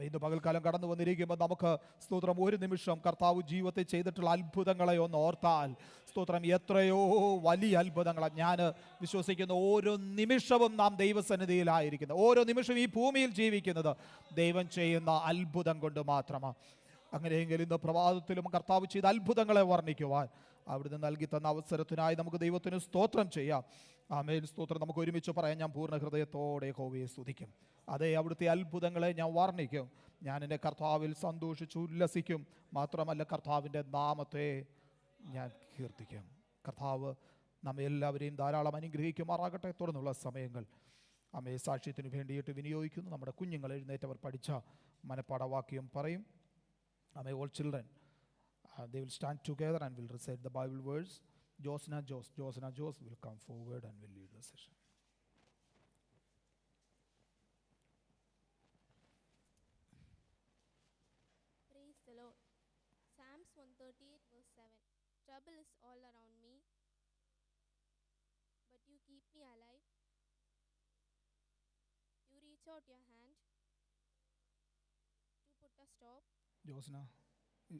ഇന്ന് പകൽക്കാലം കടന്നു വന്നിരിക്കുമ്പോൾ നമുക്ക് സ്തോത്രം ഒരു നിമിഷം കർത്താവ് ജീവിതത്തിൽ ചെയ്തിട്ടുള്ള അത്ഭുതങ്ങളെ ഒന്ന് ഓർത്താൽ, സ്തോത്രം, എത്രയോ വലിയ അത്ഭുതങ്ങളാണ്. ഞാൻ വിശ്വസിക്കുന്ന ഓരോ നിമിഷവും നാം ദൈവസന്നിധിയിലായിരിക്കുന്നത്, ഓരോ നിമിഷവും ഈ ഭൂമിയിൽ ജീവിക്കുന്നത് ദൈവം ചെയ്യുന്ന അത്ഭുതം കൊണ്ട് മാത്രമാണ്. അങ്ങനെയെങ്കിൽ ഇന്ന് പ്രഭാതത്തിലും കർത്താവ് ചെയ്ത അത്ഭുതങ്ങളെ വർണ്ണിക്കുവാൻ അവിടുന്ന് നൽകി തന്ന അവസരത്തിനായി നമുക്ക് ദൈവത്തിന് സ്തോത്രം ചെയ്യാം. ആമേൻ. സ്തോത്രം. നമുക്ക് ഒരുമിച്ച് പറയാം, ഞാൻ പൂർണ്ണ ഹൃദയത്തോടെ യഹോവയെ സ്തുതിക്കും. അതേ, അവിടുത്തെ അത്ഭുതങ്ങളെ ഞാൻ വർണ്ണിക്കും. ഞാൻ എൻ്റെ കർത്താവിൽ സന്തോഷിച്ച് ഉല്ലസിക്കും. മാത്രമല്ല കർത്താവിൻ്റെ നാമത്തെ ഞാൻ കീർത്തിക്കും. കർത്താവ് നമ്മെ എല്ലാവരെയും ധാരാളം അനുഗ്രഹിക്കുമാറാകട്ടെ. തുടർന്നുള്ള സമയങ്ങൾ അമ്മയെ സാക്ഷ്യത്തിന് വേണ്ടിയിട്ട് വിനിയോഗിക്കുന്നു. നമ്മുടെ കുഞ്ഞുങ്ങൾ എഴുന്നേറ്റവർ പഠിച്ച മനപ്പാഠവാക്യം പറയും. May all children, they will stand together and will recite the Bible verse. Josna Jos will come forward and will lead the session. Praise the Lord. Psalms 138 verse 7. Trouble is all around me, but you keep me alive. You reach out your hand to put a stop. Josna,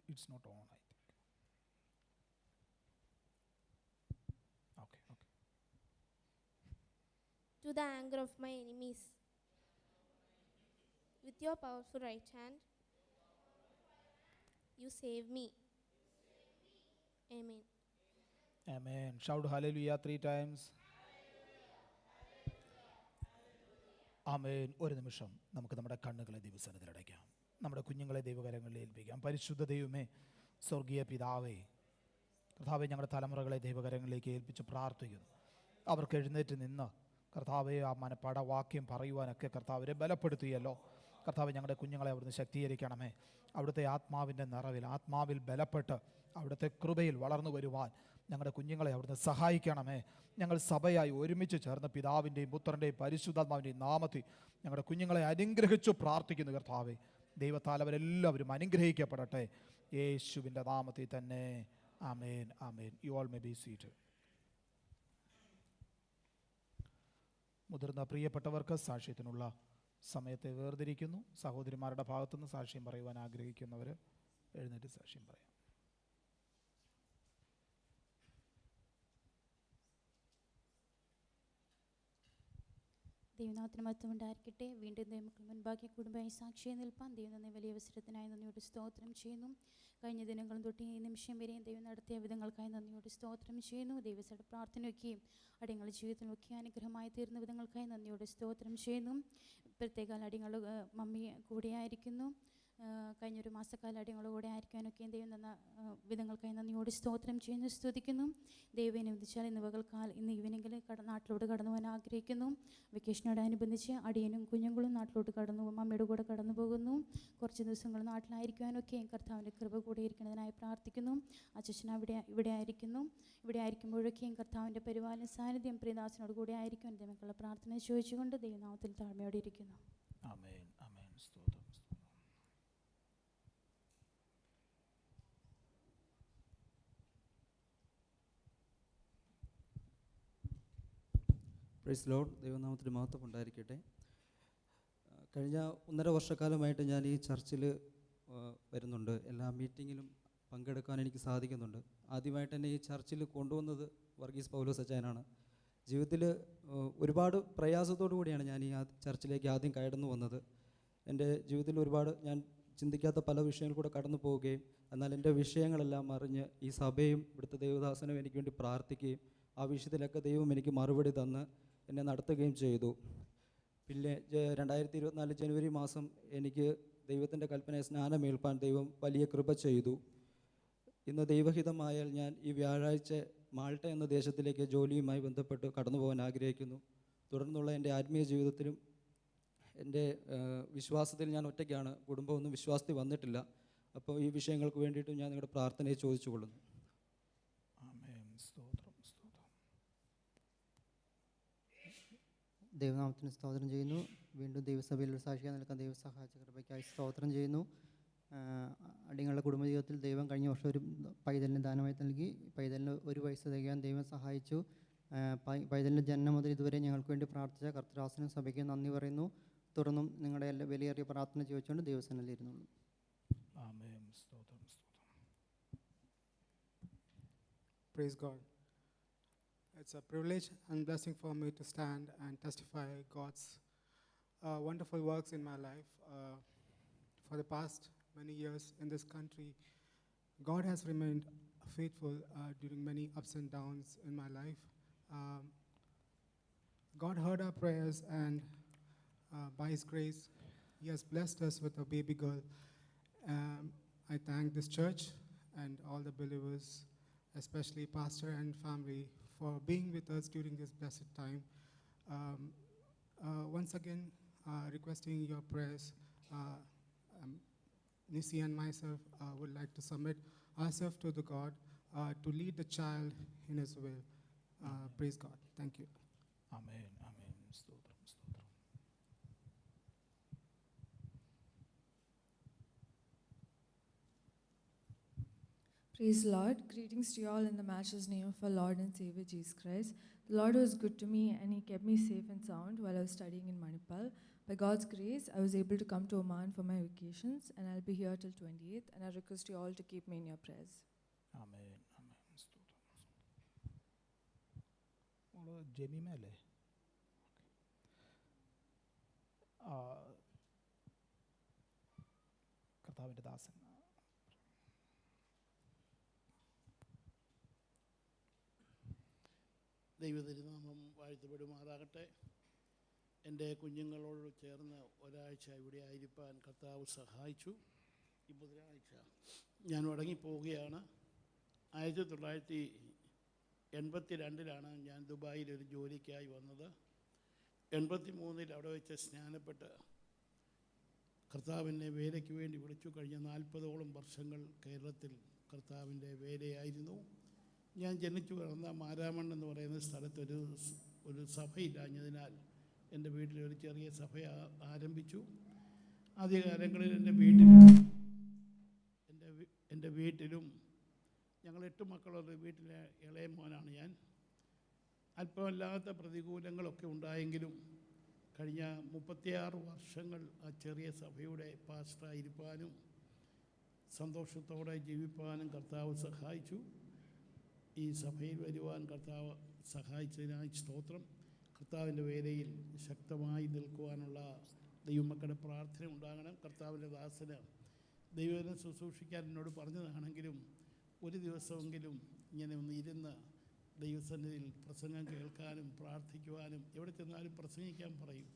it's not on, I think. Okay. To the anger of my enemies. With your powerful right hand, you save me. Amen. Amen. Shout hallelujah 3 times. ആമേൻ. ഒരു നിമിഷം നമുക്ക് നമ്മുടെ കണ്ണുകളെ ദൈവസന്നിധിയിൽ അടയ്ക്കാം. നമ്മുടെ കുഞ്ഞുങ്ങളെ ദൈവകരങ്ങളിൽ ഏൽപ്പിക്കാം. പരിശുദ്ധ ദൈവമേ, സ്വർഗീയ പിതാവേ, കർത്താവെ, ഞങ്ങളുടെ തലമുറകളെ ദൈവകരങ്ങളിലേക്ക് ഏൽപ്പിച്ച് പ്രാർത്ഥിക്കുന്നു. അവർക്ക് എഴുന്നേറ്റ് നിന്ന് കർത്താവെ ആ മനപ്പാഠവാക്യം പറയുവാനൊക്കെ കർത്താവിനെ ബലപ്പെടുത്തിയല്ലോ. കർത്താവ്, ഞങ്ങളുടെ കുഞ്ഞുങ്ങളെ അവിടുന്ന് ശക്തീകരിക്കണമേ. അവിടുത്തെ ആത്മാവിൻ്റെ നിറവിൽ, ആത്മാവിൽ ബലപ്പെട്ട് അവിടുത്തെ കൃപയിൽ വളർന്നു വരുവാൻ ഞങ്ങളുടെ കുഞ്ഞുങ്ങളെ അവിടുന്ന് സഹായിക്കണമേ. ഞങ്ങൾ സഭയായി ഒരുമിച്ച് ചേർന്ന് പിതാവിൻ്റെയും പുത്രൻ്റെയും പരിശുദ്ധാത്മാവിൻ്റെയും നാമത്തിൽ ഞങ്ങളുടെ കുഞ്ഞുങ്ങളെ അനുഗ്രഹിച്ചു പ്രാർത്ഥിക്കുന്നു. കർത്താവെ, ദൈവത്താൽ അവരെല്ലാവരും അനുഗ്രഹിക്കപ്പെടട്ടെ. യേശുവിൻ്റെ നാമത്തിൽ തന്നെ. Amen. Amen. You all may be seated. മുതിർന്ന പ്രിയപ്പെട്ടവർക്ക് സാക്ഷ്യത്തിനുള്ള സമയത്തെ വേർതിരിക്കുന്നു. സഹോദരിമാരുടെ ഭാഗത്തുനിന്ന് സാക്ഷ്യം പറയുവാൻ ആഗ്രഹിക്കുന്നവർ എഴുന്നേറ്റ് സാക്ഷ്യം പറയാം. ദൈവനാമത്തിന് മഹത്വം ഉണ്ടായിരിക്കട്ടെ. വീണ്ടും ദൈവമക്കൾ മുൻപാകെ കുടുംബമായി സാക്ഷിയെ നിൽപ്പാൻ ദൈവം തന്നെ വലിയ അവസരത്തിനായി നന്ദിയോട് സ്തോത്രം ചെയ്യുന്നു. കഴിഞ്ഞ ദിനങ്ങളും തൊട്ട് ഈ നിമിഷം വരെയും ദൈവം നടത്തിയ വിധങ്ങൾക്കായി നന്ദിയോട് സ്തോത്രം ചെയ്യുന്നു. ദൈവസയുടെ പ്രാർത്ഥനയൊക്കെയും അടിയങ്ങളുടെ ജീവിതത്തിലൊക്കെ അനുഗ്രഹമായി തീർന്ന വിധങ്ങൾക്കായി നന്ദിയോട് സ്തോത്രം ചെയ്യുന്നു. പ്രത്യേക അടിയങ്ങൾ മമ്മി കൂടെയായിരിക്കുന്നു. കഴിഞ്ഞൊരു മാസക്കാലം അടിയങ്ങളുടെ കൂടെ ആയിരിക്കാനൊക്കെയും ദൈവം തന്ന വിധങ്ങൾക്കായി നന്ദിയോട് സ്തോത്രം ചെയ്യുന്നു, സ്തുതിക്കുന്നു. ദൈവം അനുവദിച്ചാൽ ഇന്ന് ഈവനിങ്ങിൽ നാട്ടിലോട്ട് കടന്നു പോകാൻ ആഗ്രഹിക്കുന്നു. വെക്കേഷനോടനുബന്ധിച്ച് അടിയനും കുഞ്ഞുങ്ങളും നാട്ടിലോട്ട് മമ്മിയുടെ കൂടെ കടന്നു പോകുന്നു. കുറച്ച് ദിവസങ്ങൾ നാട്ടിലായിരിക്കാനൊക്കെയും കർത്താവിൻ്റെ കൃപ കൂടെ ഇരിക്കുന്നതിനായി പ്രാർത്ഥിക്കുന്നു. അച്ഛൻ ഇവിടെ ആയിരിക്കുമ്പോഴൊക്കെയും കർത്താവിൻ്റെ പരിപാലന സാന്നിധ്യം പ്രിയദാസനോട് കൂടെ ആയിരിക്കും ദൈവമക്കളുടെ പ്രാർത്ഥന ചോദിച്ചുകൊണ്ട് ദൈവനാമത്തിൽ താഴ്മയോടെ ഇരിക്കുന്നു. ആമേൻ, ആമേൻ, സ്തോത്രം. Praise Lord. ദൈവനാമത്തിന് മഹത്വം ഉണ്ടായിരിക്കട്ടെ. കഴിഞ്ഞ 1.5 വർഷക്കാലമായിട്ട് ഞാൻ ഈ ചർച്ചിൽ വരുന്നുണ്ട്. എല്ലാ മീറ്റിങ്ങിലും പങ്കെടുക്കാൻ എനിക്ക് സാധിക്കുന്നുണ്ട്. ആദ്യമായിട്ട് എന്നെ ഈ ചർച്ചിൽ കൊണ്ടുവന്നത് വർഗീസ് പൗലോസ് അച്ചായനാണ്. ജീവിതത്തിൽ ഒരുപാട് പ്രയാസത്തോടു കൂടിയാണ് ഞാൻ ഈ ചർച്ചിലേക്ക് ആദ്യം കടന്നു വന്നത്. എൻ്റെ ജീവിതത്തിൽ ഒരുപാട് ഞാൻ ചിന്തിക്കാത്ത പല വിഷയങ്ങൾ കൂടെ കടന്നു പോവുകയും എന്നാൽ എൻ്റെ വിഷയങ്ങളെല്ലാം അറിഞ്ഞ് ഈ സഭയും ഇവിടുത്തെ ദൈവദാസനും എനിക്ക് വേണ്ടി പ്രാർത്ഥിക്കുകയും ആ വിഷയത്തിലൊക്കെ ദൈവം എനിക്ക് മറുപടി തന്ന് എന്നെ നടത്തുകയും ചെയ്തു. പിന്നെ 2024 ജനുവരി മാസം എനിക്ക് ദൈവത്തിൻ്റെ കൽപ്പനയെ സ്നാനമേൽപ്പാൻ ദൈവം വലിയ കൃപ ചെയ്തു. ഇന്ന് ദൈവഹിതമായാൽ ഞാൻ ഈ വ്യാഴാഴ്ച മാൾട്ട എന്ന ദേശത്തിലേക്ക് ജോലിയുമായി ബന്ധപ്പെട്ട് കടന്നു പോകാൻ ആഗ്രഹിക്കുന്നു. തുടർന്നുള്ള എൻ്റെ ആത്മീയ ജീവിതത്തിലും എൻ്റെ വിശ്വാസത്തിൽ ഞാൻ ഒറ്റയ്ക്കാണ്. കുടുംബമൊന്നും വിശ്വാസത്തിൽ വന്നിട്ടില്ല. അപ്പോൾ ഈ വിഷയങ്ങൾക്ക് വേണ്ടിയിട്ട് ഞാൻ നിങ്ങളുടെ പ്രാർത്ഥനയെ ചോദിച്ചു കൊള്ളുന്നു. ദൈവനാമത്തിന് സ്തോത്രം ചെയ്യുന്നു. വീണ്ടും ദൈവസഭയിൽ ഒരു സാക്ഷിയായി നിൽക്കാൻ ദൈവം സഹായിച്ച കൃപയ്ക്കായി സ്തോത്രം ചെയ്യുന്നു. അടിയങ്ങളുടെ കുടുംബജീവിതത്തിൽ ദൈവം കഴിഞ്ഞ വർഷം ഒരു പൈതലിന് ദാനമായി നൽകി. പൈതലിന് 1 വയസ്സ് തികയാൻ ദൈവം സഹായിച്ചു. പൈതലിൻ്റെ ജനനം മുതൽ ഇതുവരെ ഞങ്ങൾക്ക് വേണ്ടി പ്രാർത്ഥിച്ച കർത്തൃദാസനും സഭയ്ക്ക് നന്ദി പറയുന്നു. തുടർന്നും നിങ്ങളുടെ എല്ലാ വിലയേറിയ പ്രാർത്ഥന ചോദിച്ചുകൊണ്ട് ദൈവസന്നിധിയിൽ ഇരുന്നുള്ളൂ. ആമേൻ, സ്തോത്രം, സ്തോത്രം. Praise God. It's a privilege and blessing for me to stand and testify God's wonderful works in my life. For the past many years in this country, God has remained faithful during many ups and downs in my life. God heard our prayers, and by His grace, He has blessed us with a baby girl. I thank this church and all the believers, especially pastor and family, for being with us during this blessed time. Once again, requesting your prayers. Nisi and myself would like to submit ourselves to the God to lead the child in His will. Praise God. Thank you. ആമേൻ, ആമേൻ, സ്തോത്രം, സ്തോത്രം. Praise the Lord. Greetings to you all in the matchless name of our Lord and Savior Jesus Christ. The Lord was good to me and He kept me safe and sound while I was studying in Manipal. By God's grace, I was able to come to Oman for my vacations, and I'll be here till 28th, and I request you all to keep me in your prayers. ആമേൻ, ആമേൻ, സ്തോത്രം. Jemima അല്ലേ? കർത്താവിൻ്റെ ദാസൻ. ദൈവതിരുനാമം വാഴ്ത്തപ്പെടുമാറാകട്ടെ. എൻ്റെ കുഞ്ഞുങ്ങളോട് ചേർന്ന് ഒരാഴ്ച ഇവിടെ ആയിരിക്കാൻ കർത്താവ് സഹായിച്ചു. ഈ ബുധനാഴ്ച ഞാൻ മടങ്ങിപ്പോവുകയാണ്. 1982 ഞാൻ ദുബായിൽ ഒരു ജോലിക്കായി വന്നത്. 83 അവിടെ വെച്ച് സ്നാനപ്പെട്ട് കർത്താവിൻ്റെ വേലയ്ക്ക് വേണ്ടി വിളിച്ചു. കഴിഞ്ഞ 40ഓളം വർഷങ്ങൾ കേരളത്തിൽ കർത്താവിൻ്റെ വേലയായിരുന്നു. ഞാൻ ജനിച്ചു വളർന്ന മാരാമൺ എന്ന് പറയുന്ന സ്ഥലത്ത് ഒരു സഭയില്ലാഞ്ഞതിനാൽ എൻ്റെ വീട്ടിലൊരു ചെറിയ സഭ ആരംഭിച്ചു. ആദ്യകാലങ്ങളിൽ എൻ്റെ വീട്ടിലും ഞങ്ങൾ 8 മക്കളുള്ള വീട്ടിലെ ഇളയ മോനാണ് ഞാൻ. അല്പമല്ലാത്ത പ്രതികൂലങ്ങളൊക്കെ ഉണ്ടായെങ്കിലും കഴിഞ്ഞ 36 വർഷങ്ങൾ ആ ചെറിയ സഭയുടെ പാസ്റ്ററായിരിക്കാനും സന്തോഷത്തോടെ ജീവിപ്പാനും കർത്താവ് സഹായിച്ചു. ഈ സഭയിൽ വരുവാൻ കർത്താവ് സഹായിച്ചതിനായി സ്തോത്രം. കർത്താവിൻ്റെ വേലയിൽ ശക്തമായി നിൽക്കുവാനുള്ള ദൈവമക്കളുടെ പ്രാർത്ഥന ഉണ്ടാകണം. കർത്താവിൻ്റെ ദാസന് ദൈവനെ ശുശ്രൂഷിക്കാൻ എന്നോട് പറഞ്ഞതാണെങ്കിലും ഒരു ദിവസമെങ്കിലും ഇങ്ങനെ ഒന്ന് ഇരുന്ന് ദൈവസന്നിധിയിൽ പ്രസംഗം കേൾക്കാനും പ്രാർത്ഥിക്കുവാനും എവിടെ ചെന്നാലും പ്രസംഗിക്കാൻ പറയും.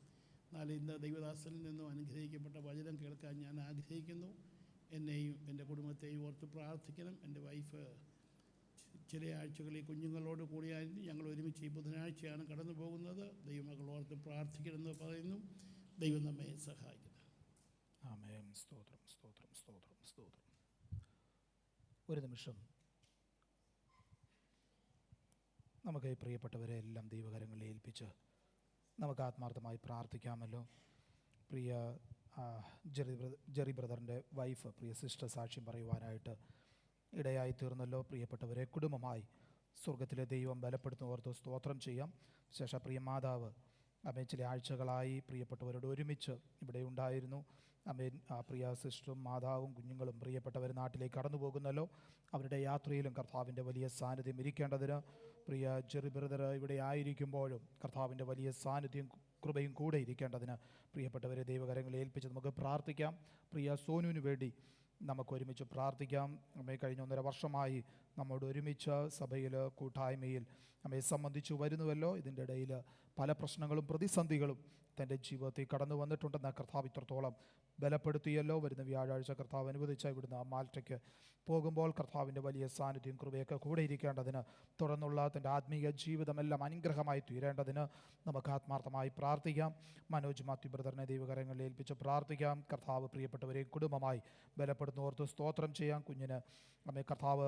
എന്നാൽ ഇന്ന് ദൈവദാസനിൽ നിന്നും അനുഗ്രഹിക്കപ്പെട്ട വചനം കേൾക്കാൻ ഞാൻ ആഗ്രഹിക്കുന്നു. എന്നെയും എൻ്റെ കുടുംബത്തെയും ഓർത്ത് പ്രാർത്ഥിക്കണം. എൻ്റെ വൈഫ് ചില ആഴ്ചകളിൽ കുഞ്ഞുങ്ങളോട് കൂടിയായിരുന്നു. ഞങ്ങൾ ഒരുമിച്ച് ഈ ബുധനാഴ്ചയാണ് കടന്നു പോകുന്നത്. ദൈവമക്കൾ ഓർത്ത് പ്രാർത്ഥിക്കണമെന്ന് പറയുന്നു. ദൈവം നമ്മെ സഹായിക്കുന്നു. ആമേൻ. സ്തോത്രം, സ്തോത്രം, സ്തോത്രം, സ്തോത്രം. ഒരു നിമിഷം നമുക്ക് ഈ പ്രിയപ്പെട്ടവരെ എല്ലാം ദൈവകരങ്ങളിൽ ഏൽപ്പിച്ച് നമുക്ക് ആത്മാർത്ഥമായി പ്രാർത്ഥിക്കാമല്ലോ. പ്രിയ ജെറി ബ്രദറിൻ്റെ വൈഫ് പ്രിയ സിസ്റ്റർ സാക്ഷ്യം പറയുവാനായിട്ട് ഇടയായി തീർന്നല്ലോ. പ്രിയപ്പെട്ടവരെ കുടുംബമായി സ്വർഗത്തിലെ ദൈവം ബലപ്പെടുത്തുന്നവർക്ക് സ്തോത്രം ചെയ്യാം. ശേഷം പ്രിയ മാതാവ് അമ്മേ ചില ആഴ്ചകളായി പ്രിയപ്പെട്ടവരോട് ഒരുമിച്ച് ഇവിടെ ഉണ്ടായിരുന്നു. അമ്മേ പ്രിയ സിസ്റ്ററും മാതാവും കുഞ്ഞുങ്ങളും പ്രിയപ്പെട്ടവർ നാട്ടിലേക്ക് കടന്നു പോകുന്നല്ലോ. അവരുടെ യാത്രയിലും കർത്താവിൻ്റെ വലിയ സാന്നിധ്യം ഇരിക്കേണ്ടതിന് പ്രിയ ജെറി ബ്രദർ ഇവിടെ ആയിരിക്കുമ്പോഴും കർത്താവിൻ്റെ വലിയ സാന്നിധ്യം കൃപയും കൂടെ ഇരിക്കേണ്ടതിന് പ്രിയപ്പെട്ടവരെ ദൈവകരങ്ങളെ ഏൽപ്പിച്ച് നമുക്ക് പ്രാർത്ഥിക്കാം. പ്രിയ സോനുവിന് വേണ്ടി നമുക്ക് ഒരുമിച്ച് പ്രാർത്ഥിക്കാം. അമ്മയെ കഴിഞ്ഞ 1.5 വർഷമായി നമ്മോട് ഒരുമിച്ച് സഭയിൽ കൂട്ടായ്മയിൽ അമ്മയെ സംബന്ധിച്ച് വരുന്നുവല്ലോ. ഇതിൻ്റെ ഇടയിൽ പല പ്രശ്നങ്ങളും പ്രതിസന്ധികളും തൻ്റെ ജീവിതത്തിൽ കടന്നു വന്നിട്ടുണ്ടെന്ന് കർത്താവ് ഇത്രത്തോളം ബലപ്പെടുത്തിയല്ലോ. വരുന്ന വ്യാഴാഴ്ച കർത്താവ് അനുവദിച്ച ഇവിടുന്ന് മാൽറ്റയ്ക്ക് പോകുമ്പോൾ കർത്താവിൻ്റെ വലിയ സാന്നിധ്യം കൃപയൊക്കെ കൂടെ ഇരിക്കേണ്ടതിന് തുടർന്നുള്ള തൻ്റെ ആത്മീയ ജീവിതമെല്ലാം അനുഗ്രഹമായി തീരേണ്ടതിന് നമുക്ക് ആത്മാർത്ഥമായി പ്രാർത്ഥിക്കാം. മനോജ് മാത്യു ബ്രദറിനെ ദൈവകരങ്ങളിൽ ഏൽപ്പിച്ച് പ്രാർത്ഥിക്കാം. കർത്താവ് പ്രിയപ്പെട്ടവരെയും കുടുംബമായി ബലപ്പെടുന്നോർത്ത് സ്തോത്രം ചെയ്യാം. കുഞ്ഞിന് അമ്മേ കർത്താവ്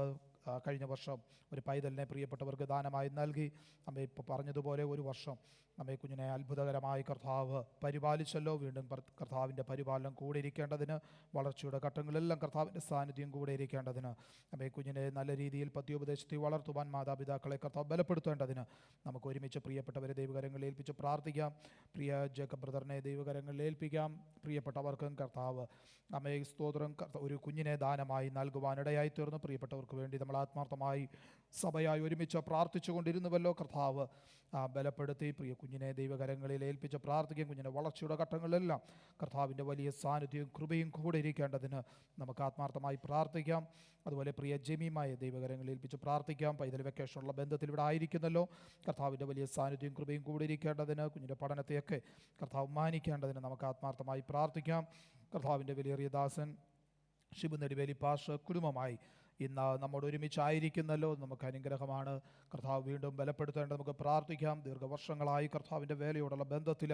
കഴിഞ്ഞ വർഷം ഒരു പൈതലിനെ പ്രിയപ്പെട്ടവർക്ക് ദാനമായി നൽകി. അമ്മ ഇപ്പോൾ പറഞ്ഞതുപോലെ 1 വർഷം അമ്മേ കുഞ്ഞിനെ അത്ഭുതകരമായി കർത്താവ് പരിപാലിച്ചല്ലോ. വീണ്ടും കർത്താവിൻ്റെ പരിപാലനം കൂടെ ഇരിക്കേണ്ടതിന് വളർച്ചയുടെ ഘട്ടങ്ങളെല്ലാം കർത്താവിൻ്റെ സാന്നിധ്യം കൂടെ ഇരിക്കേണ്ടതിന് അമ്മേ കുഞ്ഞിനെ നല്ല രീതിയിൽ പത്യോപദേശത്തിൽ വളർത്തുവാൻ മാതാപിതാക്കളെ കർത്താവ് ബലപ്പെടുത്തേണ്ടതിന് നമുക്ക് ഒരുമിച്ച് പ്രിയപ്പെട്ടവരെ ദൈവകരങ്ങളിൽ ഏൽപ്പിച്ച് പ്രാർത്ഥിക്കാം. പ്രിയ ജേക്കബ് ബ്രദറിനെ ദൈവകരങ്ങളിൽ ഏൽപ്പിക്കാം. പ്രിയപ്പെട്ടവർക്കും കർത്താവ് അമ്മയെ സ്തോത്രം ഒരു കുഞ്ഞിനെ ദാനമായി നൽകുവാനിടയായി തീർന്നു. പ്രിയപ്പെട്ടവർക്ക് വേണ്ടി നമ്മൾ ആത്മാർത്ഥമായി സഭയായി ഒരുമിച്ച് പ്രാർത്ഥിച്ചു കൊണ്ടിരുന്നുവല്ലോ. കർത്താവ് ബലപ്പെടുത്തി പ്രിയ കുഞ്ഞിനെ ദൈവകരങ്ങളിൽ ഏൽപ്പിച്ച് പ്രാർത്ഥിക്കും. കുഞ്ഞിൻ്റെ വളർച്ചയുടെ ഘട്ടങ്ങളിലെല്ലാം കർത്താവിൻ്റെ വലിയ സാന്നിധ്യവും കൃപയും കൂടെ ഇരിക്കേണ്ടതിന് നമുക്ക് ആത്മാർത്ഥമായി പ്രാർത്ഥിക്കാം. അതുപോലെ പ്രിയ ജെമിയുമായി ദൈവകരങ്ങളിൽ ഏൽപ്പിച്ച് പ്രാർത്ഥിക്കാം. പൈതൽ വെക്കേഷനുള്ള ബന്ധത്തിൽ ഇവിടെ ആയിരിക്കുന്നല്ലോ. കർത്താവിൻ്റെ വലിയ സാന്നിധ്യവും കൃപയും കൂടെ ഇരിക്കേണ്ടതിന് കുഞ്ഞിൻ്റെ പഠനത്തെയൊക്കെ കർത്താവ് മാനിക്കേണ്ടതിന് നമുക്ക് ആത്മാർത്ഥമായി പ്രാർത്ഥിക്കാം. കർത്താവിൻ്റെ വലിയ ദാസൻ ഷിബു നെടുവേലി പാഷ കുടുംബമായി ഇന്ന് നമ്മോട് ഒരുമിച്ചായിരിക്കുന്നല്ലോ. നമുക്ക് അനുഗ്രഹമാണ്. കർത്താവ് വീണ്ടും ബലപ്പെടുത്തേണ്ടത് നമുക്ക് പ്രാർത്ഥിക്കാം. ദീർഘവർഷങ്ങളായി കർത്താവിൻ്റെ വേലയോടുള്ള ബന്ധത്തിൽ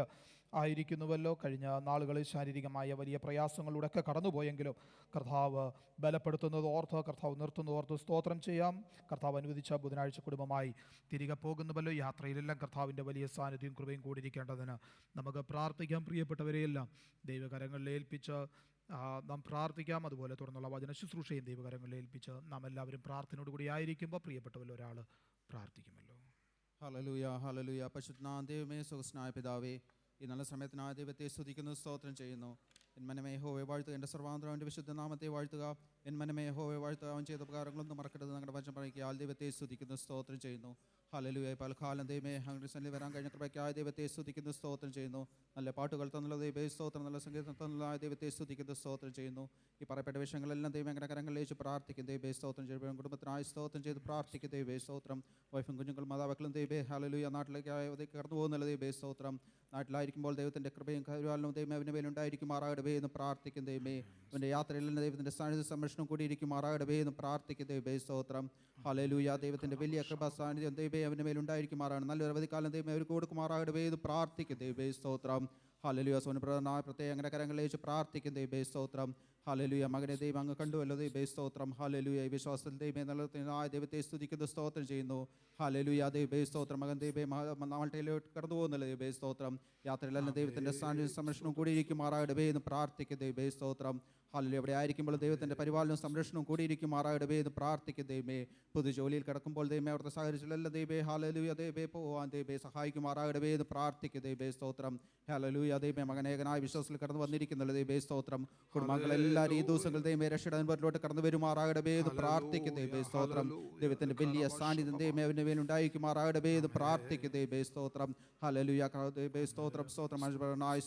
ആയിരിക്കുന്നുവല്ലോ. കഴിഞ്ഞ നാളുകളിൽ ശാരീരികമായ വലിയ പ്രയാസങ്ങളിലൂടെയൊക്കെ കടന്നുപോയെങ്കിലും കർത്താവ് ബലപ്പെടുത്തുന്നത് ഓർത്ത് കർത്താവ് നിർത്തുന്നത് ഓർത്ത് സ്തോത്രം ചെയ്യാം. കർത്താവ് അനുവദിച്ച ബുധനാഴ്ച കുടുംബമായി തിരികെ പോകുന്നുവല്ലോ. യാത്രയിലെല്ലാം കർത്താവിൻ്റെ വലിയ സാന്നിധ്യവും കൃപയും കൂടിയിരിക്കേണ്ടതിന് നമുക്ക് പ്രാർത്ഥിക്കാം. പ്രിയപ്പെട്ടവരെയെല്ലാം ദൈവകരങ്ങളിൽ ഏൽപ്പിച്ച് നാം പ്രാർത്ഥിക്കാം. അതുപോലെ തുടർന്നുള്ള വചന ശുശ്രൂഷയും ദൈവകരങ്ങളിൽ ഏൽപ്പിച്ച് നാം എല്ലാവരും പ്രാർത്ഥനയോടുകൂടി ആയിരിക്കുമ്പോൾ പ്രിയപ്പെട്ടവരിൽ ഒരാൾ പ്രാർത്ഥിക്കുമല്ലോ. Hallelujah, hallelujah. പരിശുദ്ധനായ ദൈവമേ, സ്വർഗ്ഗസ്ഥനായ പിതാവേ, ഈ നല്ല സമയത്തിനായ ദൈവത്തെ സ്തുതിക്കുന്നു, സ്തോത്രം ചെയ്യുന്നു. എൻ മനമേ യഹോവയെ വാഴ്ത്തുക, എൻ്റെ സർവാന്തരം എൻ്റെ വിശുദ്ധ നാമത്തെ വാഴ്ത്തുക. എൻ മനമേ യഹോവയെ വാഴ്ത്തുക, അവൻ ചെയ്ത ഉപകാരങ്ങളൊന്നും മറക്കരുത്. ഞങ്ങളുടെ വചനം പറയുക ദൈവത്തെ സ്തുതിക്കുന്നു, സ്തോത്രം ചെയ്യുന്നു. ഹല്ലേലൂയ. പൽക്കാലം ദൈവമേ അങ്ങയുടെ സന്നിധിയിൽ വരാൻ കഴിഞ്ഞ കൃപയ്ക്കായ ദൈവത്തെ സ്തുതിക്കുന്നു, സ്തോത്രം ചെയ്യുന്നു. നല്ല പാട്ടുകൾ തന്നുള്ള ദൈവത്തെ സ്തോത്രം, നല്ല സംഗീതം തന്നുള്ള ദൈവത്തെ സ്തുതിക്കുന്നു, സ്തോത്രം ചെയ്യുന്നു. ഈ പറയപ്പെട്ട വിഷയങ്ങളെല്ലാം ദൈവം എങ്ങനെ കരങ്ങളിലേക്ക് പ്രാർത്ഥിക്കും. ദൈവത്തെ സ്തോത്രം ചെയ്യുമ്പോൾ കുടുംബത്തിനായി സ്തോത്രം ചെയ്ത് പ്രാർത്ഥിക്കും. ദൈവത്തെ സ്തോത്രം. വൈഫും കുഞ്ഞുങ്ങളും മാതാപിതാക്കളും ദൈവേ ഹല്ലേലൂയ നാട്ടിലേക്ക് കടന്നു പോകുന്നില്ല. ദൈവത്തെ സ്തോത്രം. നാട്ടിലായിരിക്കുമ്പോൾ ദൈവത്തിൻ്റെ കൃപയും കരുവാലനും ദൈവമേ അവൻ്റെ മേലുണ്ടായിരിക്കുമാറാകടവേ എന്ന് പ്രാർത്ഥിക്കും. ദൈവമേ അവൻ്റെ യാത്രയിൽ ദൈവത്തിൻ്റെ സാന്നിധ്യ സംരക്ഷണം കൂടിയിരിക്കുമാറാകടവേ എന്ന് പ്രാർത്ഥിക്കും. ദൈവത്തെ സ്തോത്രം. ഹല്ലേലൂയ. ദൈവത്തിൻ്റെ വലിയ കൃപ സാന്നിധ്യം ദൈവമേ അവൻ്റെ മേലുണ്ടായിരിക്കുമാറാണ്. നല്ലൊരു അവധിക്കാലം ദൈവമേ അവർ കൊടുക്കുമാറാകടവേ എന്ന് പ്രാർത്ഥിക്കും. ദൈവത്തെ സ്തോത്രം. ഹല്ലേലൂയ. സോനുപ്രദനായ പ്രത്യേക അങ്ങനെ കരങ്ങളിലേക്ക് പ്രാർത്ഥിക്കും. ദൈവത്തെ സ്തോത്രം. ഹല്ലേലൂയ. മകനെ ദൈവം അങ്ങ് കണ്ടുവല്ലോ. ദൈവത്തെ സ്തോത്രം. ഹല്ലേലൂയ. ഈ വിശ്വാസത്തിൽ ദൈവമേ നല്ലതായ ദൈവത്തെ സ്തുതിക്കുന്നു, സ്തോത്രം ചെയ്യുന്നു. ഹല്ലേലൂയ. ദൈവത്തെ സ്തോത്രം. മകൻ ദൈവമേ മാൾട്ടയിലോട്ട് കടന്നു പോകുന്നല്ലോ. ദൈവത്തെ സ്തോത്രം. യാത്രയിലെല്ലാം ദൈവത്തിൻ്റെ സാന്നിധ്യ സംരക്ഷണം കൂടിയിരിക്കുമാറാകടവേ എന്ന് പ്രാർത്ഥിക്കും. ദൈവത്തെ സ്തോത്രം. ഹാലലൂയ. അവിടെ ആയിരിക്കുമ്പോൾ ദൈവത്തിൻ്റെ പരിപാലനവും സംരക്ഷണവും കൂടിയിരിക്കുമാറാകണമേ എന്ന് പ്രാർത്ഥിക്കും ദൈവമേ. പൊതു ജോലിയിൽ കിടക്കുമ്പോൾ ദൈവമേ അവിടുത്തെ സഹകരിച്ചില്ല ദൈവമേ. ഹാലലൂയ ദൈവമേ പോവാൻ ദൈവമേ സഹായിക്കുമാറാകണമേ എന്ന് പ്രാർത്ഥിക്കും ദൈവമേ. സ്തോത്രം. ഹാലലൂയ ദൈവമേ. മകനേകനായ വിശ്വാസത്തിൽ കടന്നു വന്നിരിക്കുന്നുള്ളൂ ദൈവമേ. സ്തോത്രം. കുടുംബങ്ങളെല്ലാവരും ഈ ദിവസങ്ങൾ ദൈവമേ രക്ഷയുടെ കടന്നു വരുമാറാകണമേ എന്ന് പ്രാർത്ഥിക്കും ദൈവമേ. സ്തോത്രം. ദൈവത്തിൻ്റെ വലിയ സാന്നിധ്യം ദൈവമേ അവൻ്റെ മേൽ ഉണ്ടായിരിക്കുമാറാകണമേ എന്ന് പ്രാർത്ഥിക്കും ദൈവമേ. സ്തോത്രം. ഹാലലൂയ ദൈവമേ. സ്തോത്രം. സ്തോത്രം.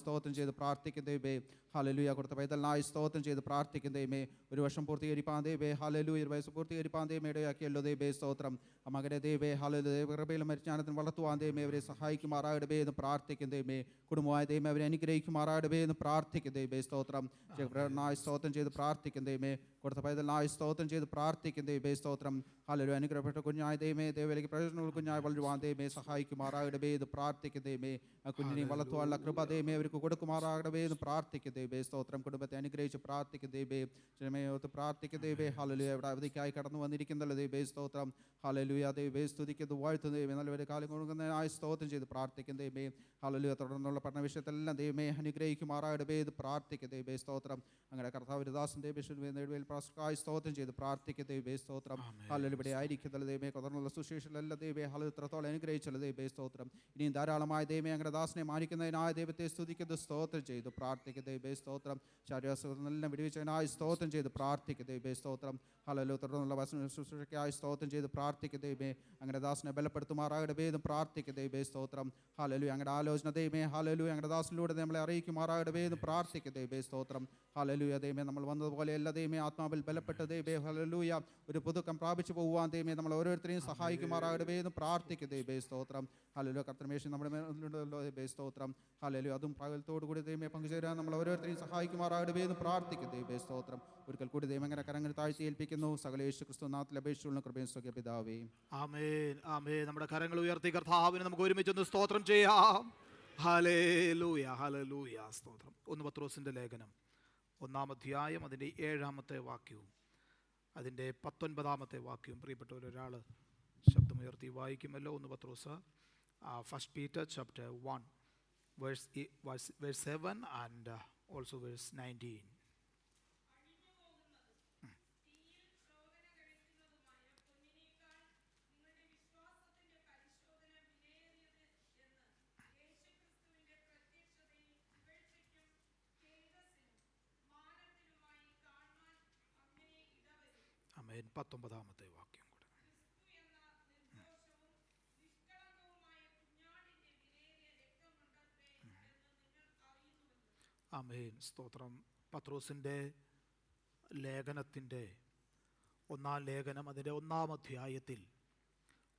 സ്തോത്രം ചെയ്ത് പ്രാർത്ഥിക്കും ദൈവമേ. ഹാലലൂയ. കൊടുത്ത പൈതലിനായി സ്തോത്രം ചെയ്ത് പ്രാർത്ഥിക്കും ദൈവമേ. ഒരു വർഷം പൂർത്തീകരിപ്പാൻ ദൈവമേ. ഹാലലൂയ. ഒരു വയസ്സ് പൂർത്തീകരിപ്പാൻ ദൈവമേ ഇടയാക്കിയല്ലോ ദൈവമേ. സ്തോത്രം. ആ മകനെ ദൈവമേ ഹാലലൂയ കൃപയിലും പരിജ്ഞാനത്തിന് വളർത്തുവാൻ ദൈവമേ അവരെ സഹായിക്കുമാറാകണമേ എന്ന് പ്രാർത്ഥിക്കും ദൈവമേ. കുടുംബമായ ദൈവമേ അവരെ അനുഗ്രഹിക്കുമാറാകണമേ എന്ന് പ്രാർത്ഥിക്കും ദൈവമേ. സ്തോത്രം. സ്തോത്രം ചെയ്ത് പ്രാർത്ഥിക്കും ദൈവമേ. കൊടുത്ത പൈതലിനായി സ്തോത്രം ചെയ്ത് പ്രാർത്ഥിക്കും ദൈവമേ. സ്തോത്രം. ഹാലലൂയ. അനുഗ്രഹപ്പെട്ട കുഞ്ഞായ ദൈവമേ ദൈവത്തിലേക്ക് പ്രയോജനമുള്ള കുഞ്ഞായി വളരുവാൻ ദൈവമേ സഹായിക്കുമാറാകണമേ എന്ന് പ്രാർത്ഥിക്കും ദൈവമേ. ആ കുഞ്ഞിനെ വളർത്തുവാനുള്ള കൃപ ദൈവമേ അവർക്ക് കൊടുക്കുമാറാകണമേ എന്ന് പ്രാർത്ഥിക്കും ദൈവമേ. സ്തോത്രം. കുടുംബത്തെ അനുഗ്രഹിച്ച് പ്രാർത്ഥിക്കും ദൈവമേ. ജനമയോത്ത് പ്രാർത്ഥിക്കും ദൈവമേ. ഹാലലൂയ. ഇവിടെ അവധിക്കായി കടന്നു വന്നിരിക്കുന്നല്ലോ ദൈവമേ. സ്തോത്രം. ഹാലലൂയ ദൈവമേ. സ്തുതിക്കുന്നു വാഴ്ത്തുന്നു ദൈവമേ. നല്ലൊരു കാലം കൊടുക്കുന്നതിനായി സ്തോത്രം ചെയ്ത് പ്രാർത്ഥിക്കും ദൈവമേ. ഹാലലൂയ. തുടർന്നുള്ള പഠന വിഷയത്തെല്ലാം ദൈവമേ അനുഗ്രഹിക്കുമാറാകണമേ എന്ന് പ്രാർത്ഥിക്കും ദൈവമേ. സ്തോത്രം. അങ്ങനെ കർത്താവ് ദാസൻ ദൈവമേ പ്രാസ്കായി സ്തോത്രം ചെയ്ത് പ്രാർത്ഥിക്കും ദൈവമേ. സ്തോത്രം. ഹാലലൂയ. ഇവിടെ ആയിരിക്കുന്നത് ദൈവമേ തുടർന്നുള്ള സുശേഷമെല്ലാം ദൈവമേ ഹാലലൂയ ഇത്രത്തോളം അനുഗ്രഹിച്ചല്ലോ ദൈവമേ. സ്തോത്രം. ഇനിയും ധാരാളമായ ദൈവമേ അങ്ങനെ ദാസനെ മാനിക്കുന്നതിനായ ദൈവത്തെ സ്തുതിക്കുന്നത് സ്തോത്രം ചെയ്തു പ്രാർത്ഥിക്കും ദൈവമേ. സ്തോത്രം. ശാരീരികമെല്ലാം വിടുവിച്ചതിനായി സ്തോത്രം ചെയ്ത് പ്രാർത്ഥിക്കും ദൈവമേ. സ്തോത്രം. ഹാലലൂയ. തുടർന്നുള്ള ശുശ്രൂഷയ്ക്കായി സ്തോത്രം ചെയ്ത് പ്രാർത്ഥിക്കും ദൈവമേ. അങ്ങനെ ദാസനെ ബലപ്പെടുത്തുമാറാകണമേ എന്ന് പ്രാർത്ഥിക്കും ദൈവമേ. സ്തോത്രം. ഹാലലൂയ. അങ്ങനെ ആലോചന ദൈവമേ ഹാലലൂയ അങ്ങനെ ദാസനിലൂടെ നമ്മളെ അറിയിക്കുമാറാകണമേ എന്ന് പ്രാർത്ഥിക്കും ദൈവമേ. സ്തോത്രം. ഹാലലൂയ ദൈവമേ. നമ്മൾ വന്നതുപോലെ എല്ലാ ദൈവമേ ആത്മാവിൽ ബലപ്പെട്ട ദൈവമേ ഹാലലൂയ ഒരു പുതുക്കം പ്രാപിച്ചു പോകുവാൻ ദൈവമേ നമ്മൾ ഓരോരുത്തരെയും സഹായിക്കുമാറാകണമേ എന്ന് പ്രാർത്ഥിക്കും ദൈവമേ. സ്തോത്രം. ഹാലലൂയ. കർത്തമേശൻ നമ്മുടെ മേലുണ്ടല്ലോ ദൈവമേ. സ്തോത്രം. ഹാലലൂയ. അതും പകലത്തോടു കൂടി ദൈവമേ പങ്കുചേരാൻ നമ്മൾ ഓരോരുത്തരെയും സഹായിക്കുമാറാകണമേ എന്ന് പ്രാർത്ഥിക്കും ദൈവമേ. സ്തോത്രം. ഒരിക്കൽ കൂടി ദൈവം അങ്ങനെ കരങ്ങൾ താഴ്ത്തി ഏൽപ്പിക്കുന്നു. സകല യേശു ക്രിസ്തു നാമത്തിൽ അപേക്ഷിച്ചുള്ള കൃപയും സ്വകീയ പിതാവേ. ആമേൻ. ആമേൻ. നമ്മുടെ കരങ്ങൾ ഉയർത്തി കർത്താവിനെ നമുക്ക് ഒരുമിച്ചൊന്ന് സ്തോത്രം ചെയ്യാം. ഹല്ലേലൂയ. ഹല്ലേലൂയ. സ്തോത്രം. 1 പത്രോസിന്റെ ലേഖനം 1-ാം അധ്യായം അതിൻ്റെ 7-ാമത്തെ വാക്യവും അതിൻ്റെ 19-ാമത്തെ വാക്യവും പ്രിയപ്പെട്ട ഒരാൾ ശബ്ദമുയർത്തി വായിക്കുമല്ലോ. 1 പത്രോസ് 1 Peter chapter 1 verse 7 and also verse 19. ആമേൻ. 19-ാമത്തെ വാക്യം കൂടെ. ആമേൻ. സ്തോത്രം. പത്രോസിൻ്റെ ലേഖനത്തിൻ്റെ 1-ാം ലേഖനം അതിൻ്റെ 1-ാം അധ്യായത്തിൽ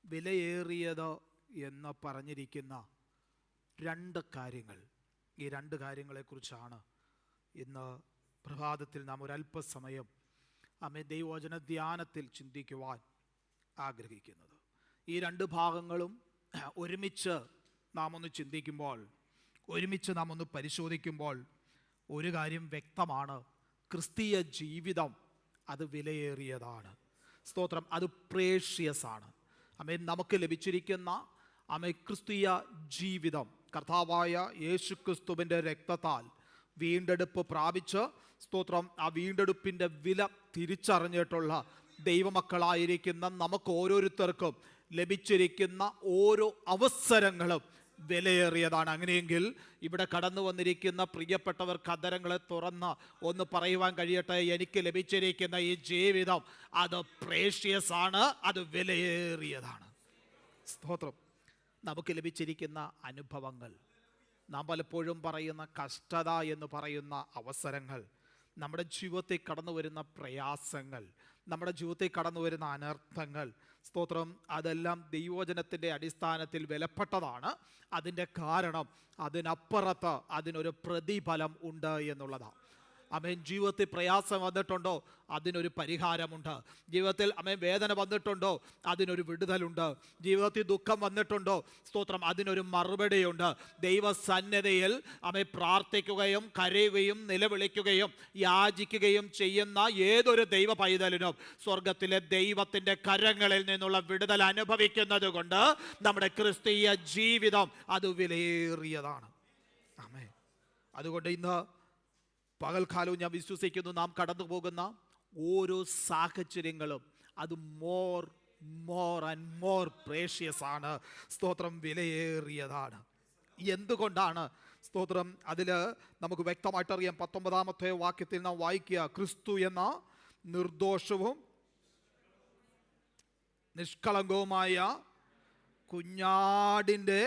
വിലയേറിയത് എന്ന് പറഞ്ഞിരിക്കുന്ന 2 കാര്യങ്ങൾ. ഈ 2 കാര്യങ്ങളെക്കുറിച്ചാണ് ഇന്ന് പ്രഭാതത്തിൽ നാം ഒരല്പസമയം ദൈവവചന ധ്യാനത്തിൽ ചിന്തിക്കുവാൻ ആഗ്രഹിക്കുന്നത്. ഈ 2 ഭാഗങ്ങളും ഒരുമിച്ച് നാം ഒന്ന് ചിന്തിക്കുമ്പോൾ, ഒരുമിച്ച് നാം ഒന്ന് പരിശോധിക്കുമ്പോൾ ഒരു കാര്യം വ്യക്തമാണ്. ക്രിസ്തീയ ജീവിതം അത് വിലയേറിയതാണ്. സ്തോത്രം. അത് പ്രേഷ്യസ് ആണ്. നമുക്ക് ലഭിച്ചിരിക്കുന്ന ക്രിസ്തീയ ജീവിതം കർത്താവായ യേശു ക്രിസ്തുവിൻ്റെ രക്തത്താൽ വീണ്ടെടുപ്പ് പ്രാപിച്ച് സ്തോത്രം ആ വീണ്ടെടുപ്പിൻ്റെ വില തിരിച്ചറിഞ്ഞിട്ടുള്ള ദൈവമക്കളായിരിക്കുന്ന നമുക്ക് ഓരോരുത്തർക്കും ലഭിച്ചിരിക്കുന്ന ഓരോ അവസരങ്ങളും വിലയേറിയതാണ്. അങ്ങനെയെങ്കിൽ ഇവിടെ കടന്നു വന്നിരിക്കുന്ന പ്രിയപ്പെട്ടവർ കതരങ്ങളെ തുറന്ന് ഒന്ന് പറയുവാൻ കഴിയട്ടെ, എനിക്ക് ലഭിച്ചിരിക്കുന്ന ഈ ജീവിതം അത് പ്രേഷ്യസ് ആണ്, അത് വിലയേറിയതാണ്. സ്തോത്രം. നമുക്ക് ലഭിച്ചിരിക്കുന്ന അനുഭവങ്ങൾ, നാം പലപ്പോഴും പറയുന്ന കഷ്ടത എന്ന് പറയുന്ന അവസരങ്ങൾ, നമ്മുടെ ജീവിതത്തിൽ കടന്നു വരുന്ന പ്രയാസങ്ങൾ, നമ്മുടെ ജീവിതത്തിൽ കടന്നു വരുന്ന അനർത്ഥങ്ങൾ, സ്തോത്രം, അതെല്ലാം ദൈവവചനത്തിൻ്റെ അടിസ്ഥാനത്തിൽ വിലപ്പെട്ടതാണ്. അതിൻ്റെ കാരണം അതിനപ്പുറത്ത് അതിനൊരു പ്രതിഫലം ഉണ്ട് എന്നുള്ളതാണ്. ജീവിതത്തിൽ പ്രയാസം വന്നിട്ടുണ്ടോ, അതിനൊരു പരിഹാരമുണ്ട്. ജീവിതത്തിൽ വേദന വന്നിട്ടുണ്ടോ, അതിനൊരു വിടുതലുണ്ട്. ജീവിതത്തിൽ ദുഃഖം വന്നിട്ടുണ്ടോ, സ്തോത്രം, അതിനൊരു മറുപടിയുണ്ട്. ദൈവസന്നിധിയിൽ പ്രാർത്ഥിക്കുകയും കരയുകയും നിലവിളിക്കുകയും യാചിക്കുകയും ചെയ്യുന്ന ഏതൊരു ദൈവ പൈതലിനും സ്വർഗത്തിലെ ദൈവത്തിൻ്റെ കരങ്ങളിൽ നിന്നുള്ള വിടുതൽ അനുഭവിക്കുന്നത് കൊണ്ട് നമ്മുടെ ക്രിസ്തീയ ജീവിതം അത് വിലയേറിയതാണ്. അതുകൊണ്ട് ഇന്ന് പകൽക്കാലവും ഞാൻ വിശ്വസിക്കുന്നു, നാം കടന്നു പോകുന്ന ഓരോ സാഹചര്യങ്ങളും അത് മോർ ആൻഡ് മോർ പ്രേഷ്യസ് ആണ്. സ്തോത്രം, വിലയേറിയതാണ്. എന്തുകൊണ്ടാണ്? സ്തോത്രം, അതിൽ നമുക്ക് വ്യക്തമായിട്ടറിയാം. 19-ാമത്തെ വാക്യത്തിൽ നാം വായിക്കുക, ക്രിസ്തു എന്ന നിർദോഷവും നിഷ്കളങ്കവുമായ കുഞ്ഞാടിൻ്റെ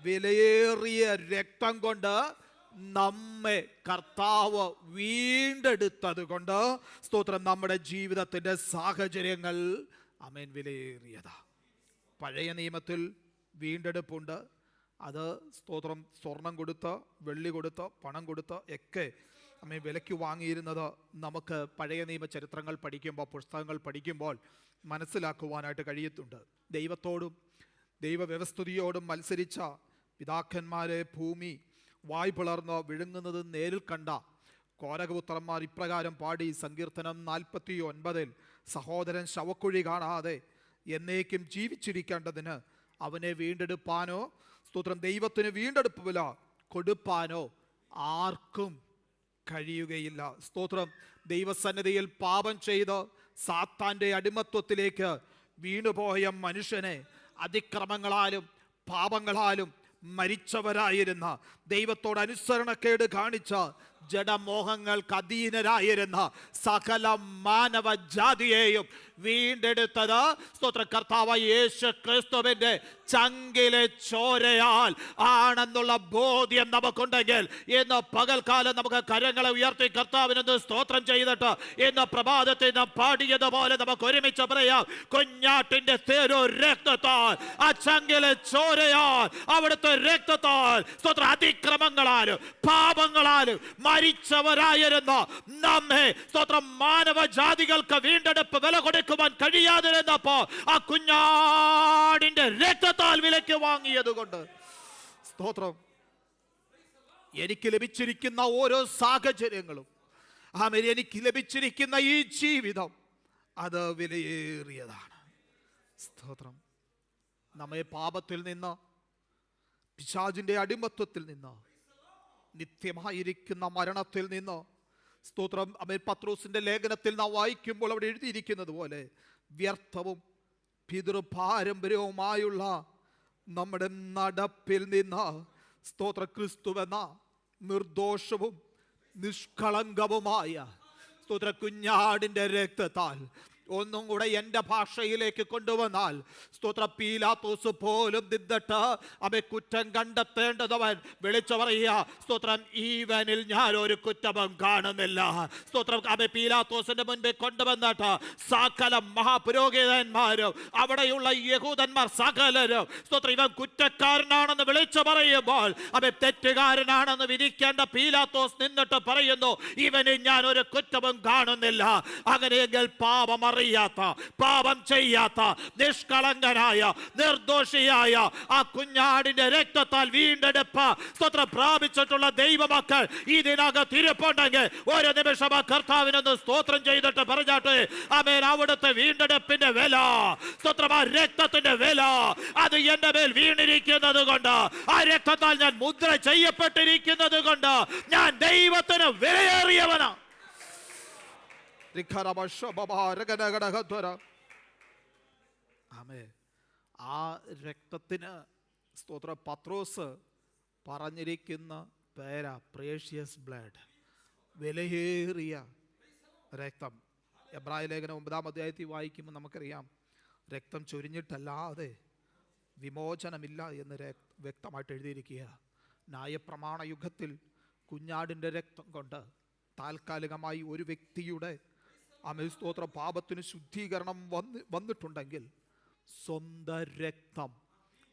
വിലയേറിയ രക്തം കൊണ്ട് നമ്മെ കർത്താവ് വീണ്ടെടുത്തത് കൊണ്ട് സ്തോത്രം, നമ്മുടെ ജീവിതത്തിൻ്റെ സാഹചര്യങ്ങൾ ആമേൻ വിലയേറിയതാ. പഴയ നിയമത്തിൽ വീണ്ടെടുപ്പുണ്ട്. അത് സ്തോത്രം സ്വർണം കൊടുത്ത്, വെള്ളി കൊടുത്ത്, പണം കൊടുത്ത് ഒക്കെ ആമേൻ വിലയ്ക്ക് വാങ്ങിയിരുന്നത് നമുക്ക് പഴയ നിയമ ചരിത്രങ്ങൾ പഠിക്കുമ്പോൾ, പുസ്തകങ്ങൾ പഠിക്കുമ്പോൾ മനസ്സിലാക്കുവാനായിട്ട് കഴിയുന്നുണ്ട്. ദൈവത്തോടും ദൈവവ്യവസ്ഥിതിയോടും മത്സരിച്ച പിതാക്കന്മാരെ ഭൂമി വായ് പിളർന്ന് വിഴുങ്ങുന്നത് നേരിൽ കണ്ട കോരകപുത്രന്മാർ ഇപ്രകാരം പാടി. സങ്കീർത്തനം 49 സഹോദരൻ ശവക്കുഴി കാണാതെ എന്നേക്കും ജീവിച്ചിരിക്കേണ്ടതിന് അവനെ വീണ്ടെടുപ്പാനോ, സ്തോത്രം, ദൈവത്തിന് വീണ്ടെടുപ്പ് വില കൊടുപ്പാനോ ആർക്കും കഴിയുകയില്ല. സ്തോത്രം, ദൈവസന്നിധിയിൽ പാപം ചെയ്ത് സാത്താൻ്റെ അടിമത്വത്തിലേക്ക് വീണുപോയ മനുഷ്യനെ അതിക്രമങ്ങളാലും പാപങ്ങളാലും മരിച്ചവരായിരുന്ന, ദൈവത്തോട് അനുസരണക്കേട് കാണിച്ച, ജഡമോഹങ്ങൾക്ക് അധീനരായിരുന്ന സകല മാനവജാതിയെയും വീണ്ടെടുത്തത് സ്തോത്ര കർത്താവായ യേശു ക്രിസ്തുവിന്റെ ചങ്കിലെ ചോരയാൽ ആണെന്നുള്ള ബോധ്യം നമുക്കുണ്ടെങ്കിൽ ഇന്ന് പകൽക്കാലം നമുക്ക് കരങ്ങളെ ഉയർത്തി കർത്താവിനൊന്ന് സ്തോത്രം ചെയ്തിട്ട് ഇന്ന് പ്രഭാതത്തിൽ നാം പാടിയതുപോലെ നമുക്ക് ഒരുമിച്ച് പറയാം, കുഞ്ഞാട്ടിന്റെ തേരോ രക്തത്താൽ, ആ ചങ്കിലെ ചോരയാൽ, അവിടുത്തെ രക്തത്താൽ സ്തോത്ര അതിക്രമങ്ങളാലും പാപങ്ങളാലും മരിച്ചവരായിരുന്ന നമ്മെ സ്തോത്രം മാനവജാതികൾക്ക് വീണ്ടെടുപ്പ് വില കൊടുക്കുവാൻ കഴിയാതിരുന്നപ്പോ ആ കുഞ്ഞാടിന്റെ രക്തത്താൽ വിലയ്ക്ക് വാങ്ങിയത് കൊണ്ട് സ്തോത്രം, എനിക്ക് ലഭിച്ചിരിക്കുന്ന ഓരോ സാഹചര്യങ്ങളും ആമേൻ, എനിക്ക് ലഭിച്ചിരിക്കുന്ന ഈ ജീവിതം അത് വിലയേറിയതാണ്. സ്തോത്രം, നമ്മെ പാപത്തിൽ നിന്ന്, പിശാചിന്റെ അടിമത്വത്തിൽ നിന്ന്, നിത്യമായിരിക്കുന്ന മരണത്തിൽ നിന്ന് സ്തോത്രം, ആമേൻ, പത്രോസിന്റെ ലേഖനത്തിൽ നാം വായിക്കുമ്പോൾ അവിടെ എഴുതിയിരിക്കുന്നത് പോലെ വ്യർത്ഥവും പിതൃപാരമ്പര്യവുമായുള്ള നമ്മുടെ നടപ്പിൽ നിന്ന് സ്തോത്ര ക്രിസ്തുവെന്ന നിർദോഷവും നിഷ്കളങ്കവുമായ സ്തോത്ര കുഞ്ഞാടിന്റെ രക്തത്താൽ ഒന്നും കൂടെ എൻ്റെ ഭാഷയിലേക്ക് കൊണ്ടുവന്നാൽ സ്തോത്ര പീലാത്തോസ് പോലും നിന്നിട്ട് അവൻ കുറ്റം കണ്ടെത്തേണ്ടതവൻ വിളിച്ചു പറയുക, സ്തോത്രം, ഈവനിൽ ഞാൻ ഒരു കുറ്റവും കാണുന്നില്ല. സ്തോത്രം, അവൻ പീലാത്തോസിന്റെ മുൻപിൽ കൊണ്ടുവന്നിട്ട് സകല മഹാപുരോഹിതന്മാരും അവിടെയുള്ള യഹൂദന്മാർ സകലരും സ്തോത്രം ഇവൻ കുറ്റക്കാരനാണെന്ന് വിളിച്ചു പറയുമ്പോൾ അവൻ തെറ്റുകാരനാണെന്ന് വിധിക്കേണ്ട പീലാത്തോസ് നിന്നിട്ട് പറയുന്നു, ഇവന് ഞാൻ ഒരു കുറ്റവും കാണുന്നില്ല. അങ്ങനെയെങ്കിൽ പാപം അറിയാത്ത, പാപം ചെയ്യാത്ത, നിഷ്കളങ്കനായ, നിർദോഷിയായ ആ കുഞ്ഞാടിന്റെ രക്തത്താൽ വീണ്ടെടുപ്പ് സ്തോത്രം പ്രാപിച്ചിട്ടുള്ള ദൈവമക്കൾ ഇതിനകത്ത് ഇരിപ്പുണ്ടെങ്കിൽ ഒരു നിമിഷം ആ കർത്താവിനൊന്ന് സ്തോത്രം ചെയ്തിട്ട് പറഞ്ഞാട്ടെ, ആമേൻ, അവിടുത്തെ വീണ്ടെടുപ്പിന്റെ വില, സ്തോത്രം, ആ രക്തത്തിന്റെ വില അത് എന്റെ മേൽ വീണിരിക്കുന്നത് കൊണ്ട്, ആ രക്തത്താൽ ഞാൻ മുദ്ര ചെയ്യപ്പെട്ടിരിക്കുന്നത് കൊണ്ട് ഞാൻ ദൈവത്തിന് വിലയേറിയവനാ. ആ രക്തത്തിന് സ്തോത്ര പത്രോസ് പറഞ്ഞിരിക്കുന്ന പേരാ പ്രേഷ്യസ് ബ്ലഡ്, വിലയേറിയ രക്തം. എബ്രായ ലേഖനം 9-ാം അധ്യായത്തിൽ വായിക്കുമ്പോൾ നമുക്കറിയാം, രക്തം ചൊരിഞ്ഞിട്ടല്ലാതെ വിമോചനമില്ല എന്ന് വ്യക്തമായിട്ട് എഴുതിയിരിക്കുക. ന്യായപ്രമാണ യുഗത്തിൽ കുഞ്ഞാടിൻ്റെ രക്തം കൊണ്ട് താൽക്കാലികമായി ഒരു വ്യക്തിയുടെ സ്തോത്ര പാപത്തിന് ശുദ്ധീകരണം വന്നിട്ടുണ്ടെങ്കിൽ സ്വന്തം രക്തം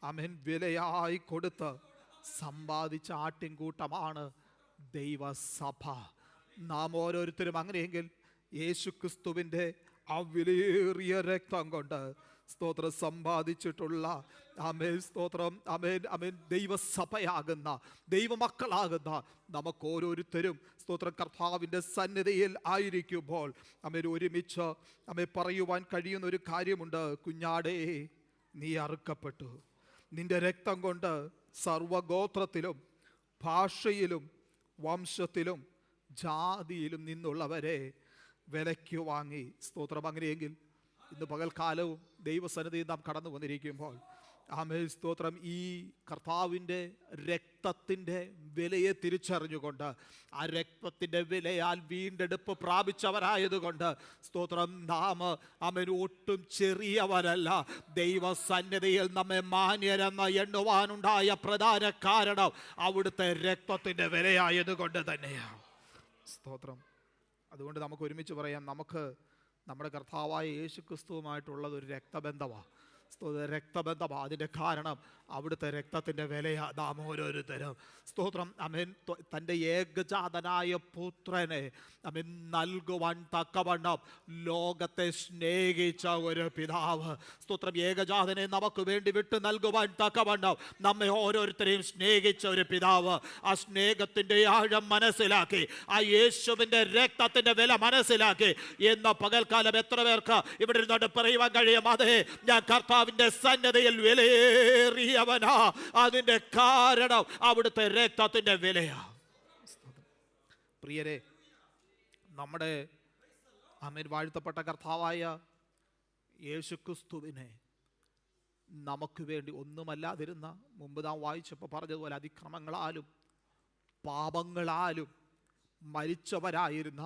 അമേൻ വിലയായി കൊടുത്ത് സമ്പാദിച്ച ആട്ടിൻകൂട്ടമാണ് ദൈവസഭ. നാം ഓരോരുത്തരും അങ്ങനെയെങ്കിൽ യേശു ക്രിസ്തുവിൻ്റെ ആ വിലയേറിയ രക്തം കൊണ്ട് സ്തോത്രം സമ്പാദിച്ചിട്ടുള്ള ആമേൻ, സ്തോത്രം, ആമേൻ, ആമേൻ, ദൈവസഭയാകുന്ന ദൈവമക്കളാകുന്ന നമുക്ക് ഓരോരുത്തരും സ്തോത്രം കർത്താവിൻ്റെ സന്നിധിയിൽ ആയിരിക്കുമ്പോൾ ആമേൻ ഒരുമിച്ച് ആമേൻ പറയുവാൻ കഴിയുന്ന ഒരു കാര്യമുണ്ട്, കുഞ്ഞാടേ നീ അറുക്കപ്പെട്ടു. നിന്റെ രക്തം കൊണ്ട് സർവഗോത്രത്തിലും ഭാഷയിലും വംശത്തിലും ജാതിയിലും നിന്നുള്ളവരെ വിലയ്ക്ക് വാങ്ങി. സ്തോത്രം. അങ്ങനെയെങ്കിൽ ഇന്ന് പകൽക്കാലവും ദൈവസന്നിധിയിൽ നാം കടന്നു വന്നിരിക്കുമ്പോൾ ആമേൻ സ്തോത്രം, ഈ കർത്താവിൻ്റെ രക്തത്തിൻ്റെ വിലയെ തിരിച്ചറിഞ്ഞുകൊണ്ട്, ആ രക്തത്തിൻ്റെ വിലയാൽ വീണ്ടെടുപ്പ് പ്രാപിച്ചവരായതുകൊണ്ട് സ്തോത്രം, നാം ആമേൻ ഒട്ടും ചെറിയവരല്ല. ദൈവസന്നിധിയിൽ നമ്മെ മാന്യരെന്ന് എണ്ണുവാനുണ്ടായ പ്രധാന കാരണം അവിടുത്തെ രക്തത്തിൻ്റെ വിലയായതുകൊണ്ട് തന്നെയാണ്. സ്തോത്രം. അതുകൊണ്ട് നമുക്ക് ഒരുമിച്ച് പറയാം, നമുക്ക് നമ്മുടെ കർത്താവായ യേശു ക്രിസ്തുവുമായിട്ടുള്ളത് ഒരു രക്തബന്ധമാണ്. രക്തബന്ധമാണ്. അതിൻ്റെ കാരണം അവിടുത്തെ രക്തത്തിൻ്റെ വിലയാ നാം ഓരോരുത്തരും. സ്തോത്രം. അമേൻ. തൻ്റെ ഏകജാതനായ പുത്രനെ അമേൻ നൽകുവാൻ തക്കവണ്ണം ലോകത്തെ സ്നേഹിച്ച ഒരു പിതാവ്. സ്തോത്രം. ഏകജാതനെ നമുക്ക് വേണ്ടി വിട്ടു നൽകുവാൻ തക്കവണ്ണം നമ്മെ ഓരോരുത്തരെയും സ്നേഹിച്ച ഒരു പിതാവ്. ആ സ്നേഹത്തിൻ്റെ ആഴം മനസ്സിലാക്കി, ആ യേശുവിൻ്റെ രക്തത്തിൻ്റെ വില മനസ്സിലാക്കി എന്ന പകൽക്കാലം എത്ര പേർക്ക് ഇവിടെ ഇരുന്നോട്ട് പറയുവാൻ കഴിയും, അതെ ഞാൻ കർത്താവിൻ്റെ സന്നിധിയിൽ വിലയേറിയവനാ. അതിൻ്റെ കാരണം അവിടുത്തെ രക്തത്തിൻ്റെ വിലയാ. പ്രിയരെ, നമ്മുടെ ആമേൻ വാഴ്ത്തപ്പെട്ട കർത്താവായ യേശു ക്രിസ്തുവിനെ നമുക്ക് വേണ്ടി ഒന്നുമല്ലാതിരുന്ന, മുമ്പ് നാം വായിച്ചപ്പോൾ പറഞ്ഞതുപോലെ അതിക്രമങ്ങളാലും പാപങ്ങളാലും മരിച്ചവരായിരുന്ന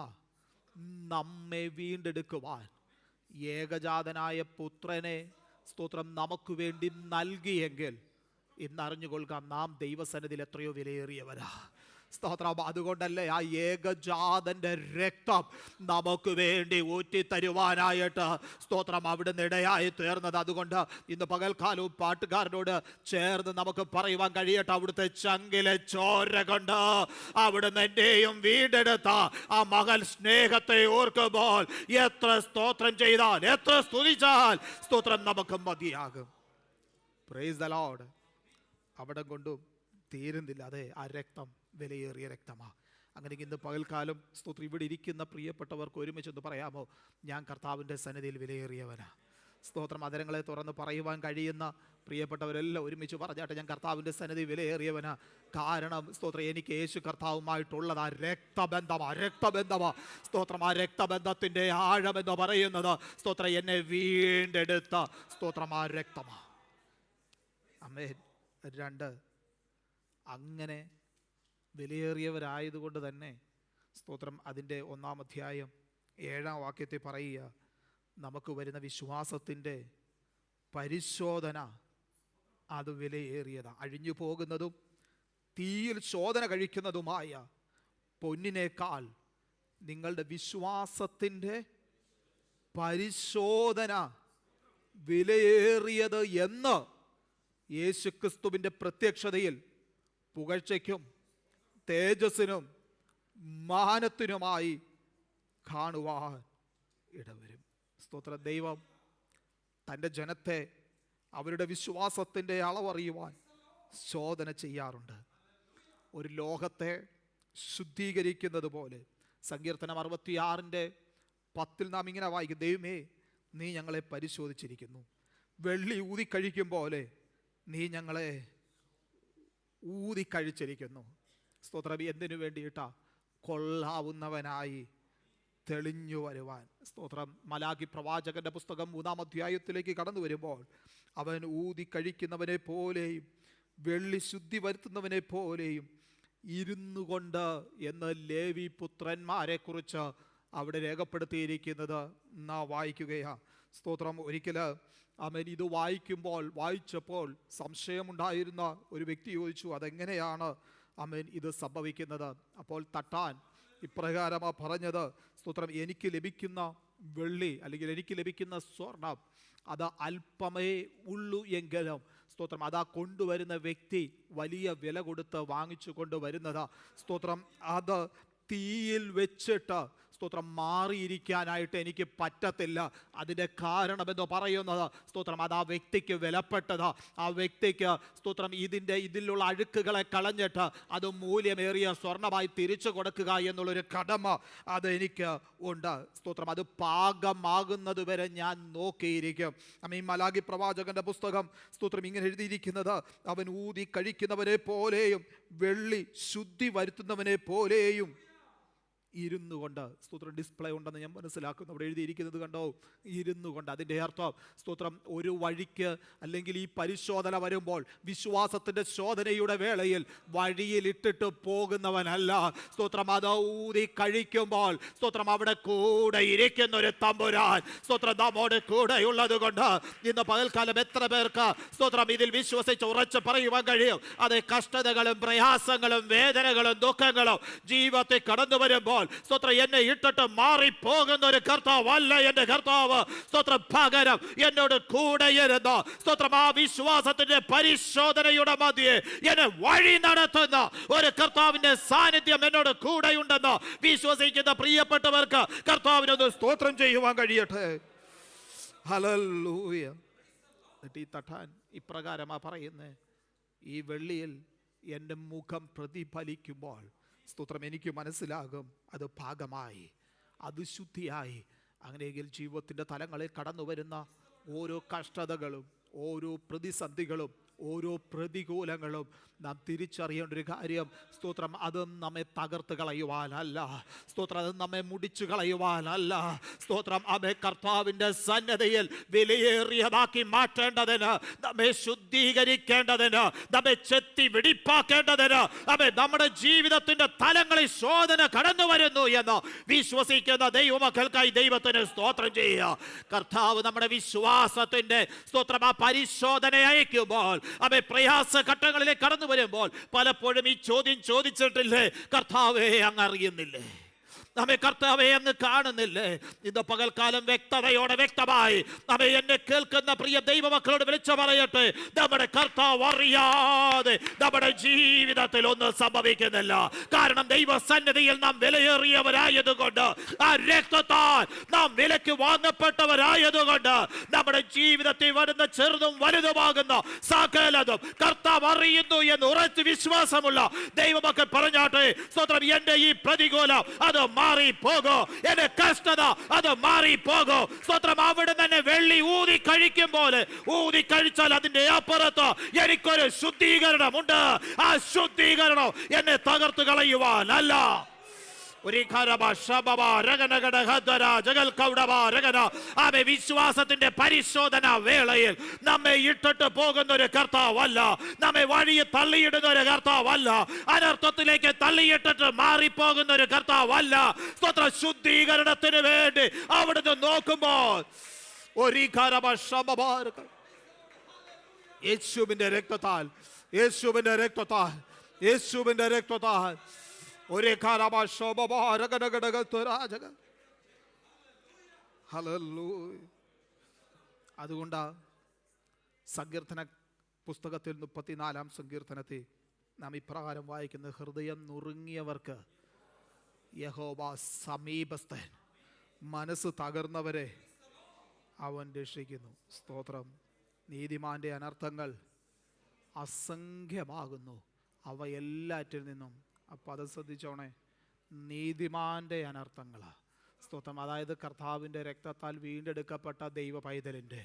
നമ്മെ വീണ്ടെടുക്കുവാൻ ഏകജാതനായ പുത്രനെ സ്തോത്രം നമുക്ക് വേണ്ടി നൽകിയെങ്കിൽ ഇന്നറിഞ്ഞുകൊള്ളുക, നാം ദൈവസന്നിധിയിൽ എത്രയോ വിലയേറിയവരാ. സ്തോത്രം. അതുകൊണ്ടല്ലേ ആ ഏകജാതൻ്റെ രക്തം നമുക്ക് വേണ്ടി ഊറ്റിത്തരുവാനായിട്ട് സ്തോത്രം അവിടുന്ന് ഇടയായി തീർന്നത്. അതുകൊണ്ട് ഇന്ന് പകൽക്കാലവും പാട്ടുകാരനോട് ചേർന്ന് നമുക്ക് പറയുവാൻ കഴിയട്ടെ, അവിടുത്തെ ചങ്കിലെ ചോര കൊണ്ട് അവിടുന്ന് എൻ്റെയും വീണ്ടെടുത്ത ആ മകൾ സ്നേഹത്തെ ഓർക്കുമ്പോൾ എത്ര സ്തോത്രം ചെയ്താൽ, എത്ര സ്തുതിച്ചാൽ സ്തോത്രം നമുക്ക് മതിയാകും. Praise the Lord. അവിടെ കൊണ്ടും തീരുന്നില്ല. അതെ, ആ രക്തം വിലയേറിയ രക്തമാണ്. അങ്ങനെ ഇന്ന് പകൽക്കാലം സ്തോത്രം ഇവിടെ ഇരിക്കുന്ന പ്രിയപ്പെട്ടവർക്ക് ഒരുമിച്ചൊന്ന് പറയാമോ, ഞാൻ കർത്താവിൻ്റെ സന്നിധിയിൽ വിലയേറിയവനാ. സ്തോത്രം. അതരങ്ങളെ തുറന്ന് പറയുവാൻ കഴിയുന്ന പ്രിയപ്പെട്ടവരെല്ലാം ഒരുമിച്ച് പറഞ്ഞാട്ടെ, ഞാൻ കർത്താവിൻ്റെ സന്നിധി വിലയേറിയവനാ. കാരണം സ്തോത്രം, എനിക്ക് യേശു കർത്താവുമായിട്ടുള്ളത് ആ രക്തബന്ധമാണ്. സ്തോത്രം. ആ രക്തബന്ധത്തിൻ്റെ ആഴമെന്ന് പറയുന്നത് സ്തോത്രം എന്നെ വീണ്ടെടുത്ത സ്തോത്രം ആ രക്തമാണ്. ആമേൻ. 2, അങ്ങനെ വിലയേറിയവരായതുകൊണ്ട് തന്നെ സ്തോത്രം അതിൻ്റെ 1-ാം അധ്യായം 7-ാം വാക്യത്തെ പറയുക, നമുക്ക് വരുന്ന വിശ്വാസത്തിൻ്റെ പരിശോധന അത് വിലയേറിയതാണ്. അഴിഞ്ഞു പോകുന്നതും തീയിൽ ശോധന കഴിക്കുന്നതുമായ പൊന്നിനേക്കാൾ നിങ്ങളുടെ വിശ്വാസത്തിൻ്റെ പരിശോധന വിലയേറിയത് എന്ന് യേശുക്രിസ്തുവിൻ്റെ പ്രത്യക്ഷതയിൽ പുകഴ്ചയ്ക്കും തേജസ്സിനും മാനത്തിനുമായി കാണുവാൻ ഇടവരും. സ്തോത്രം. ദൈവം തൻ്റെ ജനത്തെ അവരുടെ വിശ്വാസത്തിൻ്റെ അളവറിയുവാൻ ശോധന ചെയ്യാറുണ്ട്. ഒരു ലോകത്തെ ശുദ്ധീകരിക്കുന്നത് പോലെ സങ്കീർത്തനം 66:10 നാം ഇങ്ങനെ വായിക്കും, ദൈവമേ നീ ഞങ്ങളെ പരിശോധിച്ചിരിക്കുന്നു, വെള്ളി ഊതിക്കഴിക്കും പോലെ നീ ഞങ്ങളെ ഊതിക്കഴിച്ചിരിക്കുന്നു. സ്തോത്രം. എന്തിനു വേണ്ടിയിട്ടാ? കൊള്ളാവുന്നവനായി തെളിഞ്ഞു വരുവാൻ. സ്തോത്രം. മലാഖി പ്രവാചകന്റെ പുസ്തകം 3-ാം അധ്യായത്തിലേക്ക് കടന്നു വരുമ്പോൾ അവൻ ഊതിക്കഴിക്കുന്നവനെ പോലെയും വെള്ളി ശുദ്ധി വരുത്തുന്നവനെ പോലെയും ഇരുന്നു കൊണ്ട് എന്ന് ലേവി പുത്രന്മാരെ കുറിച്ച് അവിടെ രേഖപ്പെടുത്തിയിരിക്കുന്നത് നാം വായിക്കുകയാണ്. സ്തോത്രം. ഒരിക്കൽ ആമേൻ ഇത് വായിച്ചപ്പോൾ സംശയമുണ്ടായിരുന്ന ഒരു വ്യക്തി ചോദിച്ചു, അതെങ്ങനെയാണ് ആമേൻ ഇത് സംഭവിക്കുന്നത്? അപ്പോൾ തട്ടാൻ ഇപ്രകാരമാണ് പറഞ്ഞത്, സ്തോത്രം, എനിക്ക് ലഭിക്കുന്ന വെള്ളി അല്ലെങ്കിൽ എനിക്ക് ലഭിക്കുന്ന സ്വർണം അത് അല്പമേ ഉള്ളൂ എങ്കിലും സ്തോത്രം അതാ കൊണ്ടുവരുന്ന വ്യക്തി വലിയ വില കൊടുത്ത് വാങ്ങിച്ചു കൊണ്ടുവരുന്നത്. സ്തോത്രം. അത് തീയിൽ വെച്ചിട്ട് സ്തോത്രം മാറിയിരിക്കാനായിട്ട് എനിക്ക് പറ്റത്തില്ല. അതിൻ്റെ കാരണമെന്ന് പറയുന്നത് സ്തോത്രം അത് ആ വ്യക്തിക്ക് വിലപ്പെട്ടത്. ആ വ്യക്തിക്ക് സ്തോത്രം ഇതിലുള്ള അഴുക്കുകളെ കളഞ്ഞിട്ട് അത് മൂല്യമേറിയ സ്വർണമായി തിരിച്ചു കൊടുക്കുക എന്നുള്ളൊരു കടമ അത് എനിക്ക് ഉണ്ട്. സ്തോത്രം. അത് പാകമാകുന്നത് വരെ ഞാൻ നോക്കിയിരിക്കും. ഈ മലാഖി പ്രവാചകന്റെ പുസ്തകം സ്തോത്രം ഇങ്ങനെ എഴുതിയിരിക്കുന്നത്, അവൻ ഊതി കഴിക്കുന്നവനെ പോലെയും വെള്ളി ശുദ്ധി വരുത്തുന്നവനെ പോലെയും ഇരുന്നു കൊണ്ട്, സ്തോത്രം ഡിസ്പ്ലേ ഉണ്ടെന്ന് ഞാൻ മനസ്സിലാക്കുന്നു, അവിടെ എഴുതിയിരിക്കുന്നത് കണ്ടോ, ഇരുന്നു കൊണ്ട്. അതിൻ്റെ അർത്ഥം സ്തോത്രം ഒരു വഴിക്ക് അല്ലെങ്കിൽ ഈ പരിശോധന വരുമ്പോൾ വിശ്വാസത്തിൻ്റെ ശോധനയുടെ വേളയിൽ വഴിയിൽ ഇട്ടിട്ട് പോകുന്നവനല്ല. സ്തോത്രം അത് ഊതി കഴിക്കുമ്പോൾ സ്തോത്രം അവിടെ കൂടെ ഇരിക്കുന്ന ഒരു തമ്പുരാൻ സ്തോത്രം നമ്മോട് കൂടെയുള്ളത് കൊണ്ട് ഇന്ന് പകൽക്കാലം എത്ര പേർക്ക് സ്തോത്രം ഇതിൽ വിശ്വസിച്ച് ഉറച്ച് പറയുവാൻ കഴിയും? അത് കഷ്ടതകളും പ്രയാസങ്ങളും വേദനകളും ദുഃഖങ്ങളും ജീവിതത്തിൽ കടന്നു വരുമ്പോൾ സ്തോത്രം എന്നെ ഇട്ടിട്ട് മാറിപ്പോകുന്ന ഒരു കർത്താവല്ല എൻ്റെ കർത്താവ്. സ്തോത്രം പകരം എന്നോട് കൂടെ ഇരുന്ന് സ്തോത്രം ആ വിശ്വാസത്തിന്റെ പരിശോധനയുടെ മധ്യേ എന്നെ വഴി നടത്തുന്ന ഒരു കർത്താവിന്റെ സാന്നിധ്യം എന്നോട് കൂടെയുണ്ടെന്ന് വിശ്വസിക്കുന്ന പ്രിയപ്പെട്ടവർക്ക് കർത്താവിനൊന്ന് സ്തോത്രം ചെയ്യുവാൻ കഴിയട്ടെ. ഹല്ലേലൂയ. എന്നിട്ട് ഈ തട്ടാൻ ഇപ്രകാരമാ പറയുന്നത്, ഈ വെള്ളിയിൽ എൻ്റെ മുഖം പ്രതിഫലിക്കുമ്പോൾ സ്തോത്രം എനിക്ക് മനസ്സിലാകും അത് പാകമായി, അത് ശുദ്ധിയായി. അങ്ങനെയെങ്കിൽ ജീവിതത്തിൻ്റെ തലങ്ങളിൽ കടന്നു വരുന്ന ഓരോ കഷ്ടതകളും ഓരോ പ്രതിസന്ധികളും ഓരോ പ്രതികൂലങ്ങളും നാം തിരിച്ചറിയേണ്ട ഒരു കാര്യം സ്തോത്രം അത് നമ്മെ തകർത്ത് കളയുവാനല്ല, സ്തോത്രം അത് നമ്മെ മുടിച്ചു കളയുവാനല്ല, സ്തോത്രം നമ്മെ കർത്താവിൻ്റെ സന്നദ്ധയിൽ വിലയേറിയതാക്കി മാറ്റേണ്ടതിന്, നമ്മെ ശുദ്ധീകരിക്കേണ്ടതിന്, നമ്മെ ചെത്തി വെടിപ്പാക്കേണ്ടതിന്, നമ്മുടെ ജീവിതത്തിൻ്റെ തലങ്ങളിൽ ശോധന കടന്നു വരുന്നു എന്ന് വിശ്വസിക്കുന്ന ദൈവമക്കൾക്കായി ദൈവത്തിന് സ്തോത്രം ചെയ്യുക. കർത്താവ് നമ്മുടെ വിശ്വാസത്തിൻ്റെ സ്തോത്രം ആ പരിശോധന അയക്കുമ്പോൾ അവയെ പ്രയാസഘട്ടങ്ങളിലേക്ക് കടന്നു വരുമ്പോൾ പലപ്പോഴും ഈ ചോദ്യം ചോദിച്ചിട്ടില്ലേ, കർത്താവേ അങ്ങ് അറിയുന്നില്ലേ, നമ്മെ കർത്താവെ അങ്ങ് കാണുന്നില്ലേ? ഇന്ന് പകൽക്കാലം വ്യക്തതയോടെ വ്യക്തമായി നമ്മെ എന്നെ കേൾക്കുന്ന പ്രിയ ദൈവമക്കളോട് വിളിച്ചു പറയട്ടെ, നമ്മുടെ കർത്താവ് അറിയാതെ നമ്മുടെ ജീവിതത്തിൽ ഒന്നും സംഭവിക്കുന്നില്ല. കാരണം ദൈവസന്നിധിയിൽ നാം വിലയേറിയവരായതുകൊണ്ട്, ആ രക്തത്താൽ നാം വിലക്ക് വാങ്ങപ്പെട്ടവരായതുകൊണ്ട് നമ്മുടെ ജീവിതത്തിൽ വരുന്ന ചെറുതും വലുതുമാകുന്ന സകലതും കർത്താവ് അറിയുന്നു എന്ന് ഉറച്ചു വിശ്വാസമുള്ള ദൈവമക്കൾ പറഞ്ഞാട്ടെ, സ്തോത്രം എന്റെ ഈ പ്രതികൂലം അത് മാറിപ്പോകോ, എന്റെ കഷ്ടത അത് മാറിപ്പോകോ. സ്തോത്രം അവിടെ തന്നെ വെള്ളി ഊതി കഴിക്കും പോലെ ഊതി കഴിച്ചാൽ അതിന്റെ അപ്പുറത്ത് എനിക്കൊരു ശുദ്ധീകരണമുണ്ട്. ആ ശുദ്ധീകരണം എന്നെ തകർത്ത് കളയുവാനല്ല. വിശ്വാസത്തിന്റെ പരിശോധന വേളയിൽ നമ്മെ ഇട്ടിട്ട് പോകുന്ന ഒരു കർത്താവല്ല, നമ്മെ വഴിയെ തള്ളിയിടുന്ന ഒരു കർത്താവല്ല, അനർത്ഥത്തിലേക്ക് തള്ളിയിട്ടിട്ട് മാറിപ്പോകുന്ന ഒരു കർത്താവല്ല. സ്വത്ര ശുദ്ധീകരണത്തിന് വേണ്ടി അവിടുന്ന് നോക്കുമ്പോൾ യേശുവിന്റെ രക്തത്താൽ യേശുവിന്റെ രക്തത്താൽ യേശുവിന്റെ രക്തത്താൽ അതുകൊണ്ടാ സങ്കീർത്തന പുസ്തകത്തിൽ 34-ാം സങ്കീർത്തനത്തിൽ നാം ഇപ്രകാരം വായിക്കുന്നത്, ഹൃദയം നുറുങ്ങിയവർക്ക് യഹോവ സമീപസ്ഥൻ, മനസ്സ് തകർന്നവരെ അവൻ രക്ഷിക്കുന്നു. സ്തോത്രം. നീതിമാന്റെ അനർത്ഥങ്ങൾ അസംഖ്യമാകുന്നു, അവ എല്ലാറ്റിൽ നിന്നും. അപ്പോൾ അത് ശ്രദ്ധിച്ചോണേ, നീതിമാന്റെ അനർത്ഥങ്ങളാണ്. സ്തോത്രം. അതായത് കർത്താവിൻ്റെ രക്തത്താൽ വീണ്ടെടുക്കപ്പെട്ട ദൈവ പൈതലിൻ്റെ,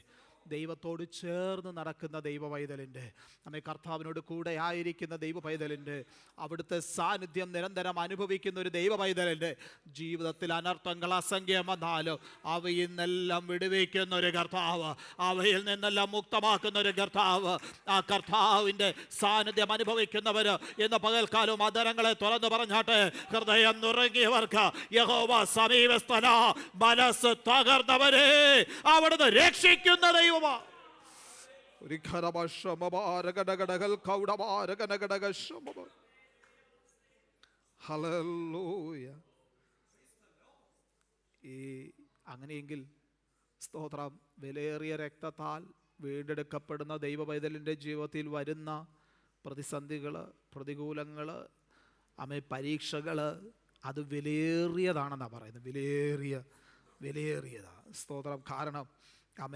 ദൈവത്തോട് ചേർന്ന് നടക്കുന്ന ദൈവ പൈതലിൻ്റെ, നമ്മെ കർത്താവിനോട് കൂടെ ആയിരിക്കുന്ന ദൈവ പൈതലിൻ്റെ, അവിടുത്തെ സാന്നിധ്യം നിരന്തരം അനുഭവിക്കുന്ന ഒരു ദൈവ പൈതലിൻ്റെ ജീവിതത്തിൽ അനർത്ഥങ്ങൾ അസംഖ്യം വന്നാലും അവയിൽ നിന്നെല്ലാം വിടുവിക്കുന്ന ഒരു കർത്താവ്, അവയിൽ നിന്നെല്ലാം മുക്തമാക്കുന്ന ഒരു കർത്താവ്. ആ കർത്താവിൻ്റെ സാന്നിധ്യം അനുഭവിക്കുന്നവർ ഇന്ന് പകൽക്കാലം അധരങ്ങളെ തുറന്നു പറഞ്ഞാട്ടെ, ഹൃദയം നുറുങ്ങിയവർക്ക് യഹോവ സമീപസ്ഥനാ, മനസ്സ് തകർന്നവരെ അവിടുന്ന് രക്ഷിക്കുന്ന ദൈവം. അങ്ങനെയെങ്കിൽ സ്തോത്രം, വിലയേറിയ രക്തത്താൽ വീണ്ടെടുക്കപ്പെടുന്ന ദൈവ പൈതലിൻ്റെ ജീവിതത്തിൽ വരുന്ന പ്രതിസന്ധികൾ, പ്രതികൂലങ്ങൾ, പരീക്ഷകൾ, അത് വിലയേറിയതാണെന്നാണ് പറയുന്നത്. വിലയേറിയതാണ്. സ്തോത്രം. കാരണം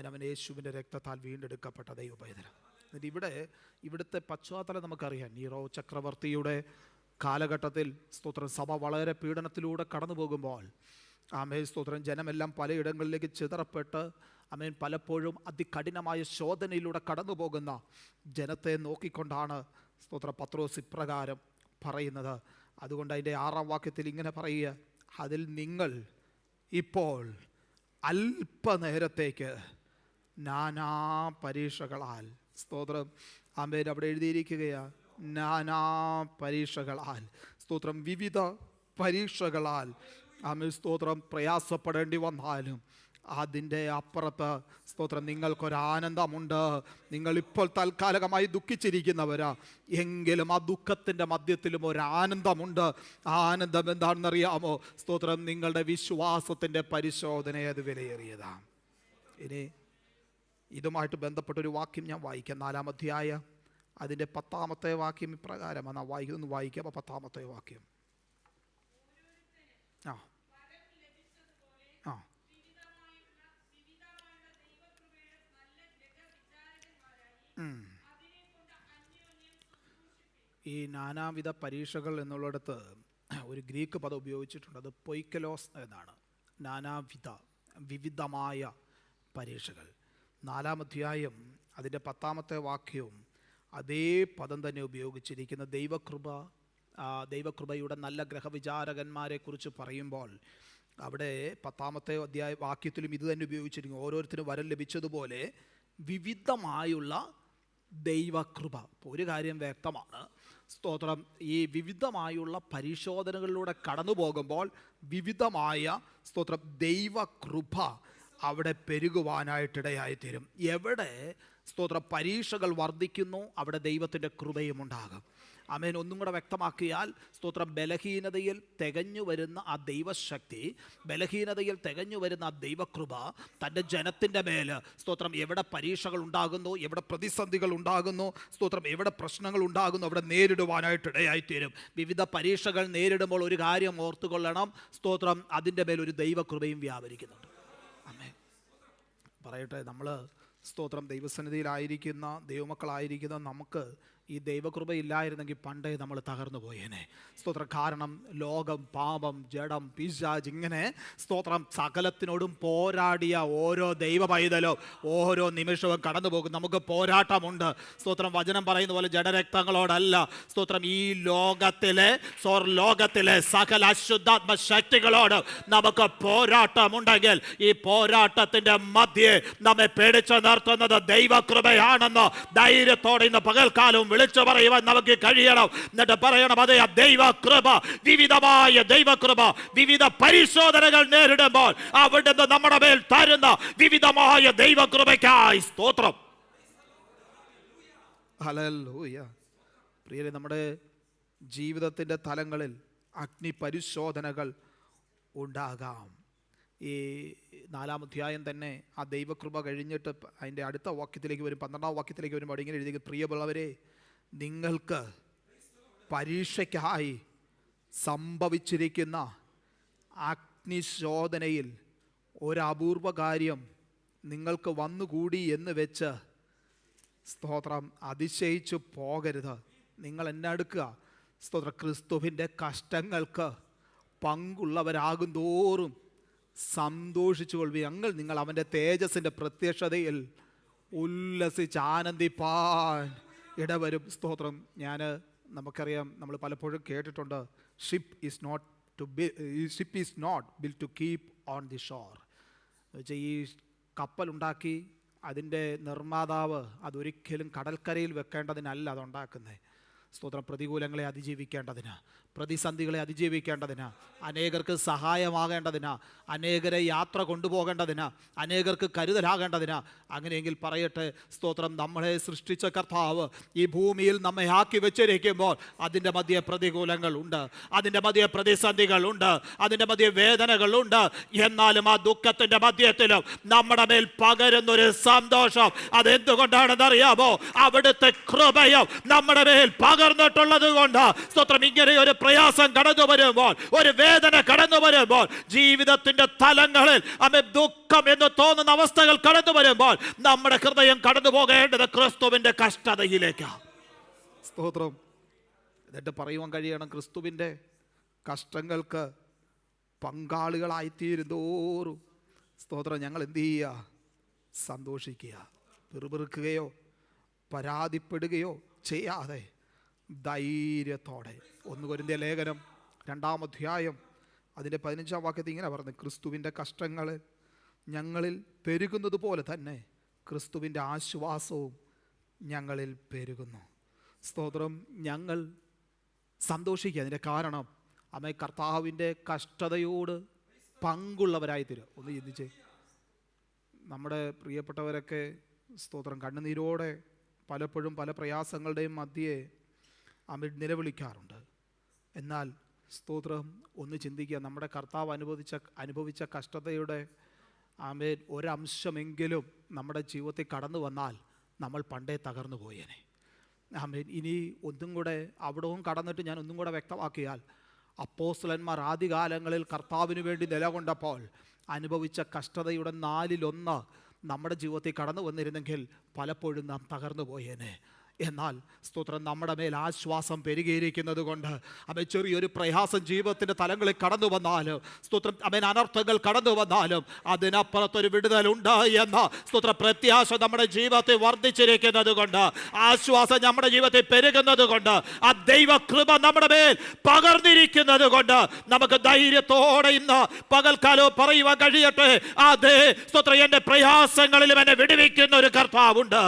അവൻ യേശുവിൻ്റെ രക്തത്താൽ വീണ്ടെടുക്കപ്പെട്ട ദൈവ പൈതൽ. എന്നിട്ട് ഇവിടുത്തെ പശ്ചാത്തലം നമുക്കറിയാം. നീറോ ചക്രവർത്തിയുടെ കാലഘട്ടത്തിൽ സ്തോത്രം സഭ വളരെ പീഡനത്തിലൂടെ കടന്നു പോകുമ്പോൾ സ്തോത്രം ജനമെല്ലാം പലയിടങ്ങളിലേക്ക് ചിതറപ്പെട്ട് പലപ്പോഴും അതികഠിനമായ ശോധനയിലൂടെ കടന്നു പോകുന്ന ജനത്തെ നോക്കിക്കൊണ്ടാണ് സ്തോത്രം പത്രോസ് ഇപ്രകാരം പറയുന്നത്. അതുകൊണ്ട് അതിൻ്റെ 6-ാം വാക്യത്തിൽ ഇങ്ങനെ പറയുക, അതിൽ നിങ്ങൾ ഇപ്പോൾ അല്പനേരത്തേക്ക് നാനാ പരീക്ഷകളാൽ, സ്തോത്രം, ആമേൻ, അവിടെ എഴുതിയിരിക്കുകയാണ്, നാനാ പരീക്ഷകളാൽ, സ്തോത്രം, വിവിധ പരീക്ഷകളാൽ, ആമേൻ, സ്തോത്രം, പ്രയാസപ്പെടേണ്ടി വന്നാലും അതിൻ്റെ അപ്പുറത്ത്, സ്തോത്രം, നിങ്ങൾക്കൊരാനന്ദമുണ്ട്. നിങ്ങളിപ്പോൾ താൽക്കാലികമായി ദുഃഖിച്ചിരിക്കുന്നവരാ, എങ്കിലും ആ ദുഃഖത്തിൻ്റെ മധ്യത്തിലും ഒരാനന്ദമുണ്ട്. ആ ആനന്ദം എന്താണെന്നറിയാമോ? സ്തോത്രം, നിങ്ങളുടെ വിശ്വാസത്തിൻ്റെ പരിശോധനയെ അത് വിലയേറിയതാണ്. ഇനി ഇതുമായിട്ട് ബന്ധപ്പെട്ടൊരു വാക്യം ഞാൻ വായിക്കാം. 4-ാം അധ്യായം അതിൻ്റെ 10-ാമത്തെ വാക്യം ഇപ്രകാരമാണ്. ഒന്ന് വായിക്കാം. 10-ാമത്തെ വാക്യം. ആ ആ ഈ നാനാവിധ പരീക്ഷകൾ എന്നുള്ളിടത്ത് ഒരു ഗ്രീക്ക് പദം ഉപയോഗിച്ചിട്ടുണ്ട്. അത് പൊയ്ക്കലോസ് എന്നാണ്. വിവിധമായ പരീക്ഷകൾ. 4-ാം അധ്യായം അതിൻ്റെ 10-ാമത്തെ വാക്യവും അതേ പദം തന്നെ ഉപയോഗിച്ചിരിക്കുന്ന ദൈവകൃപയുടെ നല്ല ഗ്രഹവിചാരകന്മാരെ കുറിച്ച് പറയുമ്പോൾ അവിടെ 10-ാമത്തെ വാക്യത്തിലും ഇത് തന്നെ ഉപയോഗിച്ചിരിക്കുന്നു. ഓരോരുത്തരും വരം ലഭിച്ചതുപോലെ വിവിധമായുള്ള ദൈവകൃപ. ഒരു കാര്യം വ്യക്തമാണ്, സ്തോത്രം, ഈ വിവിധമായുള്ള പരിശോധനകളിലൂടെ കടന്നു പോകുമ്പോൾ വിവിധമായ, സ്തോത്രം, ദൈവകൃപ അവിടെ പെരുകുവാനായിട്ടിടയായിത്തീരും. എവിടെ, സ്തോത്രം, പരീക്ഷകൾ വർദ്ധിക്കുന്നു അവിടെ ദൈവത്തിൻ്റെ കൃപയും ഉണ്ടാകും. ആമേൻ. ഒന്നും കൂടെ വ്യക്തമാക്കിയാൽ, സ്തോത്രം, ബലഹീനതയിൽ തികഞ്ഞു വരുന്ന ആ ദൈവശക്തി, ബലഹീനതയിൽ തികഞ്ഞു വരുന്ന ആ ദൈവകൃപ തൻ്റെ ജനത്തിൻ്റെ മേൽ, സ്തോത്രം, എവിടെ പരീക്ഷകൾ ഉണ്ടാകുന്നു, എവിടെ പ്രതിസന്ധികൾ ഉണ്ടാകുന്നു, സ്തോത്രം, എവിടെ പ്രശ്നങ്ങൾ ഉണ്ടാകുന്നു അവിടെ നേരിടുവാനായിട്ടിടയായിത്തീരും. വിവിധ പരീക്ഷകൾ നേരിടുമ്പോൾ ഒരു കാര്യം ഓർത്തുകൊള്ളണം, സ്തോത്രം, അതിൻ്റെ മേലൊരു ദൈവകൃപയും വ്യാപരിക്കുന്നുണ്ട്. ആമേൻ. പറയട്ടെ, നമ്മൾ, സ്തോത്രം, ദൈവസന്നിധിയിലായിരിക്കുന്ന ദൈവമക്കളായിരിക്കുന്ന നമുക്ക് ഈ ദൈവകൃപ ഇല്ലായിരുന്നെങ്കിൽ പണ്ടേ നമ്മൾ തകർന്നു പോയേനെ. സ്തോത്രം, കാരണം ലോകം, പാപം, ജഡം, പിശാച്, ഇങ്ങനെ, സ്തോത്രം, സകലത്തിനോടും പോരാടിയ ഓരോ ദൈവ പൈതലോ ഓരോ നിമിഷവും കടന്നു പോകും. നമുക്ക് പോരാട്ടമുണ്ട്. സ്തോത്രം, വചനം പറയുന്ന പോലെ ജഡരക്തങ്ങളോടല്ല, സ്തോത്രം, ഈ ലോകത്തിലെ സകല അശുദ്ധാത്മ ശക്തികളോട് നമുക്ക് പോരാട്ടമുണ്ടെങ്കിൽ ഈ പോരാട്ടത്തിൻ്റെ മധ്യേ നമ്മെ പിടിച്ചു നിർത്തുന്നത് ദൈവകൃപയാണെന്ന് ധൈര്യത്തോടെ ഇന്ന് പകൽക്കാലവും വിളിച്ചു പറയുവാൻ നമുക്ക് കഴിയണം. എന്നിട്ട് പറയണം, അതേ ദൈവകൃപ, വിവിധമായ ദൈവകൃപ, വിവിധ പരിശോധനകൾ നേരിടുമ്പോൾ അവിടുന്ന് നമ്മുടെ മേൽ തരുന്ന വിവിധമായ ദൈവകൃപയ്ക്കായി സ്തോത്രം. ഹല്ലേലൂയ. പ്രിയരെ, നമ്മുടെ ജീവിതത്തിൻ്റെ തലങ്ങളിൽ അഗ്നി പരിശോധനകൾ ഉണ്ടാകാം. ഈ 4-ാം അധ്യായം തന്നെ ആ ദൈവകൃപ കഴിഞ്ഞിട്ട് അതിൻ്റെ അടുത്ത വാക്യത്തിലേക്ക് വരും, 12-ാം വാക്യത്തിലേക്ക് വരുമ്പോൾ ഇങ്ങനെ എഴുതി, പ്രിയമുള്ളവരെ, നിങ്ങൾക്ക് പരീക്ഷയ്ക്കായി സംഭവിച്ചിരിക്കുന്ന അഗ്നിശോധനയിൽ ഒരപൂർവ കാര്യം നിങ്ങൾക്ക് വന്നുകൂടി എന്ന് വെച്ച്, സ്തോത്രം, അതിശയിച്ചു പോകരുത്. നിങ്ങൾ എന്നെ എടുക്കുക, സ്തോത്രം, ക്രിസ്തുവിൻ്റെ കഷ്ടങ്ങൾക്ക് പങ്കുള്ളവരാകും തോറും സന്തോഷിച്ചു കൊള്ളുക. നിങ്ങൾ അവൻ്റെ തേജസ്സിൻ്റെ പ്രത്യക്ഷതയിൽ ഉല്ലസിച്ച് ആനന്ദിപ്പാൻ ഇടവരും. സ്തോത്രം. നമുക്കറിയാം, നമ്മൾ പലപ്പോഴും കേട്ടിട്ടുണ്ട്, ship is not built to keep on the shore. എന്നുവെച്ചാൽ ഈ കപ്പലുണ്ടാക്കി അതിൻ്റെ നിർമ്മാതാവ് അതൊരിക്കലും കടൽക്കരയിൽ വെക്കേണ്ടതിനല്ല അതുണ്ടാക്കുന്നത്. സ്തോത്രം, പ്രതികൂലങ്ങളെ അതിജീവിക്കേണ്ടതിന്, പ്രതിസന്ധികളെ അതിജീവിക്കേണ്ടതിന്, അനേകർക്ക് സഹായമാകേണ്ടതിന്, അനേകരെ യാത്ര കൊണ്ടുപോകേണ്ടതിന്, അനേകർക്ക് കരുതലാകേണ്ടതിന്. അങ്ങനെയെങ്കിൽ പറയട്ടെ, സ്തോത്രം, നമ്മളെ സൃഷ്ടിച്ച കർത്താവ് ഈ ഭൂമിയിൽ നമ്മെ ആക്കി വെച്ചിരിക്കുമ്പോൾ അതിൻ്റെ മധ്യ പ്രതികൂലങ്ങളുണ്ട്, അതിൻ്റെ മധ്യ പ്രതിസന്ധികളുണ്ട്, അതിൻ്റെ മധ്യ വേദനകളുണ്ട്. എന്നാലും ആ ദുഃഖത്തിൻ്റെ മധ്യത്തിലും നമ്മുടെ മേൽ പകരുന്നൊരു സന്തോഷം, അതെന്തുകൊണ്ടാണെന്നറിയാമോ? അവിടുത്തെ കൃപയും നമ്മുടെ മേൽ പകർന്നിട്ടുള്ളത് കൊണ്ട്. സ്തോത്രം. ഇങ്ങനെ ഒരു പ്രയാസം കടന്നു വരുമ്പോൾ, ഒരു വേദന കടന്നു വരുമ്പോൾ, ജീവിതത്തിന്റെ തലങ്ങളിൽ ദുഃഖം എന്ന് തോന്നുന്ന അവസ്ഥകൾ കടന്നു വരുമ്പോൾ നമ്മുടെ ഹൃദയം കടന്നു പോകേണ്ടത് ക്രിസ്തുവിന്റെ കഷ്ടതയിലേക്കാണ്. സ്തോത്രം. എന്നിട്ട് പറയുവാൻ കഴിയണം, ക്രിസ്തുവിന്റെ കഷ്ടങ്ങൾക്ക് പങ്കാളികളായിത്തീരുന്നോറും, സ്തോത്രം, ഞങ്ങൾ എന്ത് ചെയ്യുക? സന്തോഷിക്കുക. പിറുപിറുക്കുകയോ പരാതിപ്പെടുകയോ ചെയ്യാതെ ധൈര്യത്തോടെ. 1 കൊരിന്ത്യർ ലേഖനം 2-ാം അധ്യായം അതിൻ്റെ 15-ാം വാക്യത്തിൽ ഇങ്ങനെ പറഞ്ഞു, ക്രിസ്തുവിൻ്റെ കഷ്ടങ്ങൾ ഞങ്ങളിൽ പെരുകുന്നത് പോലെ തന്നെ ക്രിസ്തുവിൻ്റെ ആശ്വാസവും ഞങ്ങളിൽ പെരുകുന്നു. സ്തോത്രം. ഞങ്ങൾ സന്തോഷിക്കുക. അതിൻ്റെ കാരണം അമ്മ കർത്താവിൻ്റെ കഷ്ടതയോട് പങ്കുള്ളവരായി തീരും. ഒന്ന് ചിന്തിച്ചേ, നമ്മുടെ പ്രിയപ്പെട്ടവരൊക്കെ സ്തോത്രം കണ്ണുനീരോടെ പലപ്പോഴും പല പ്രയാസങ്ങളുടെയും മധ്യേ അമ്മ നിലവിളിക്കാറുണ്ട്. എന്നാൽ സ്തോത്രം ഒന്ന് ചിന്തിക്കുക, നമ്മുടെ കർത്താവ് അനുഭവിച്ച കഷ്ടതയുടെ ആമേൻ ഒരംശമെങ്കിലും നമ്മുടെ ജീവിതത്തിൽ കടന്നു വന്നാൽ നമ്മൾ പണ്ടേ തകർന്നു പോയേനെ. ആമേൻ. ഇനി ഒന്നും കൂടെ അവിടവും കടന്നിട്ട് ഞാൻ ഒന്നും കൂടെ വ്യക്തമാക്കിയാൽ, അപ്പോസ്തലന്മാർ ആദ്യകാലങ്ങളിൽ കർത്താവിന് വേണ്ടി നിലകൊണ്ടപ്പോൾ അനുഭവിച്ച കഷ്ടതയുടെ 4/1 നമ്മുടെ ജീവിതത്തിൽ കടന്നു വന്നിരുന്നെങ്കിൽ പലപ്പോഴും നാം തകർന്നു പോയേനെ. എന്നാൽ സ്തോത്രം നമ്മുടെ മേൽ ആശ്വാസം പെരുകിയിരിക്കുന്നത് കൊണ്ട് അവൻ ചെറിയൊരു പ്രയാസം ജീവിതത്തിൻ്റെ തലങ്ങളിൽ കടന്നു വന്നാലും സ്തോത്രം അവൻ അനർത്ഥങ്ങൾ കടന്നു വന്നാലും അതിനപ്പുറത്തൊരു വിടുതലുണ്ട് എന്ന സ്തോത്ര പ്രത്യാശ നമ്മുടെ ജീവിതത്തിൽ വർദ്ധിച്ചിരിക്കുന്നത് കൊണ്ട്, ആശ്വാസം നമ്മുടെ ജീവിതത്തിൽ പെരുകുന്നത് കൊണ്ട്, ആ ദൈവകൃപ നമ്മുടെ മേൽ പകർന്നിരിക്കുന്നത് കൊണ്ട് നമുക്ക് ധൈര്യത്തോടെ ഇന്ന് പകൽക്കാലം പറയുവാൻ കഴിയട്ടെ, അതെ സ്തോത്രം എൻ്റെ പ്രയാസങ്ങളിലും എന്നെ വിടുവിക്കുന്ന ഒരു കർത്താവുണ്ട്,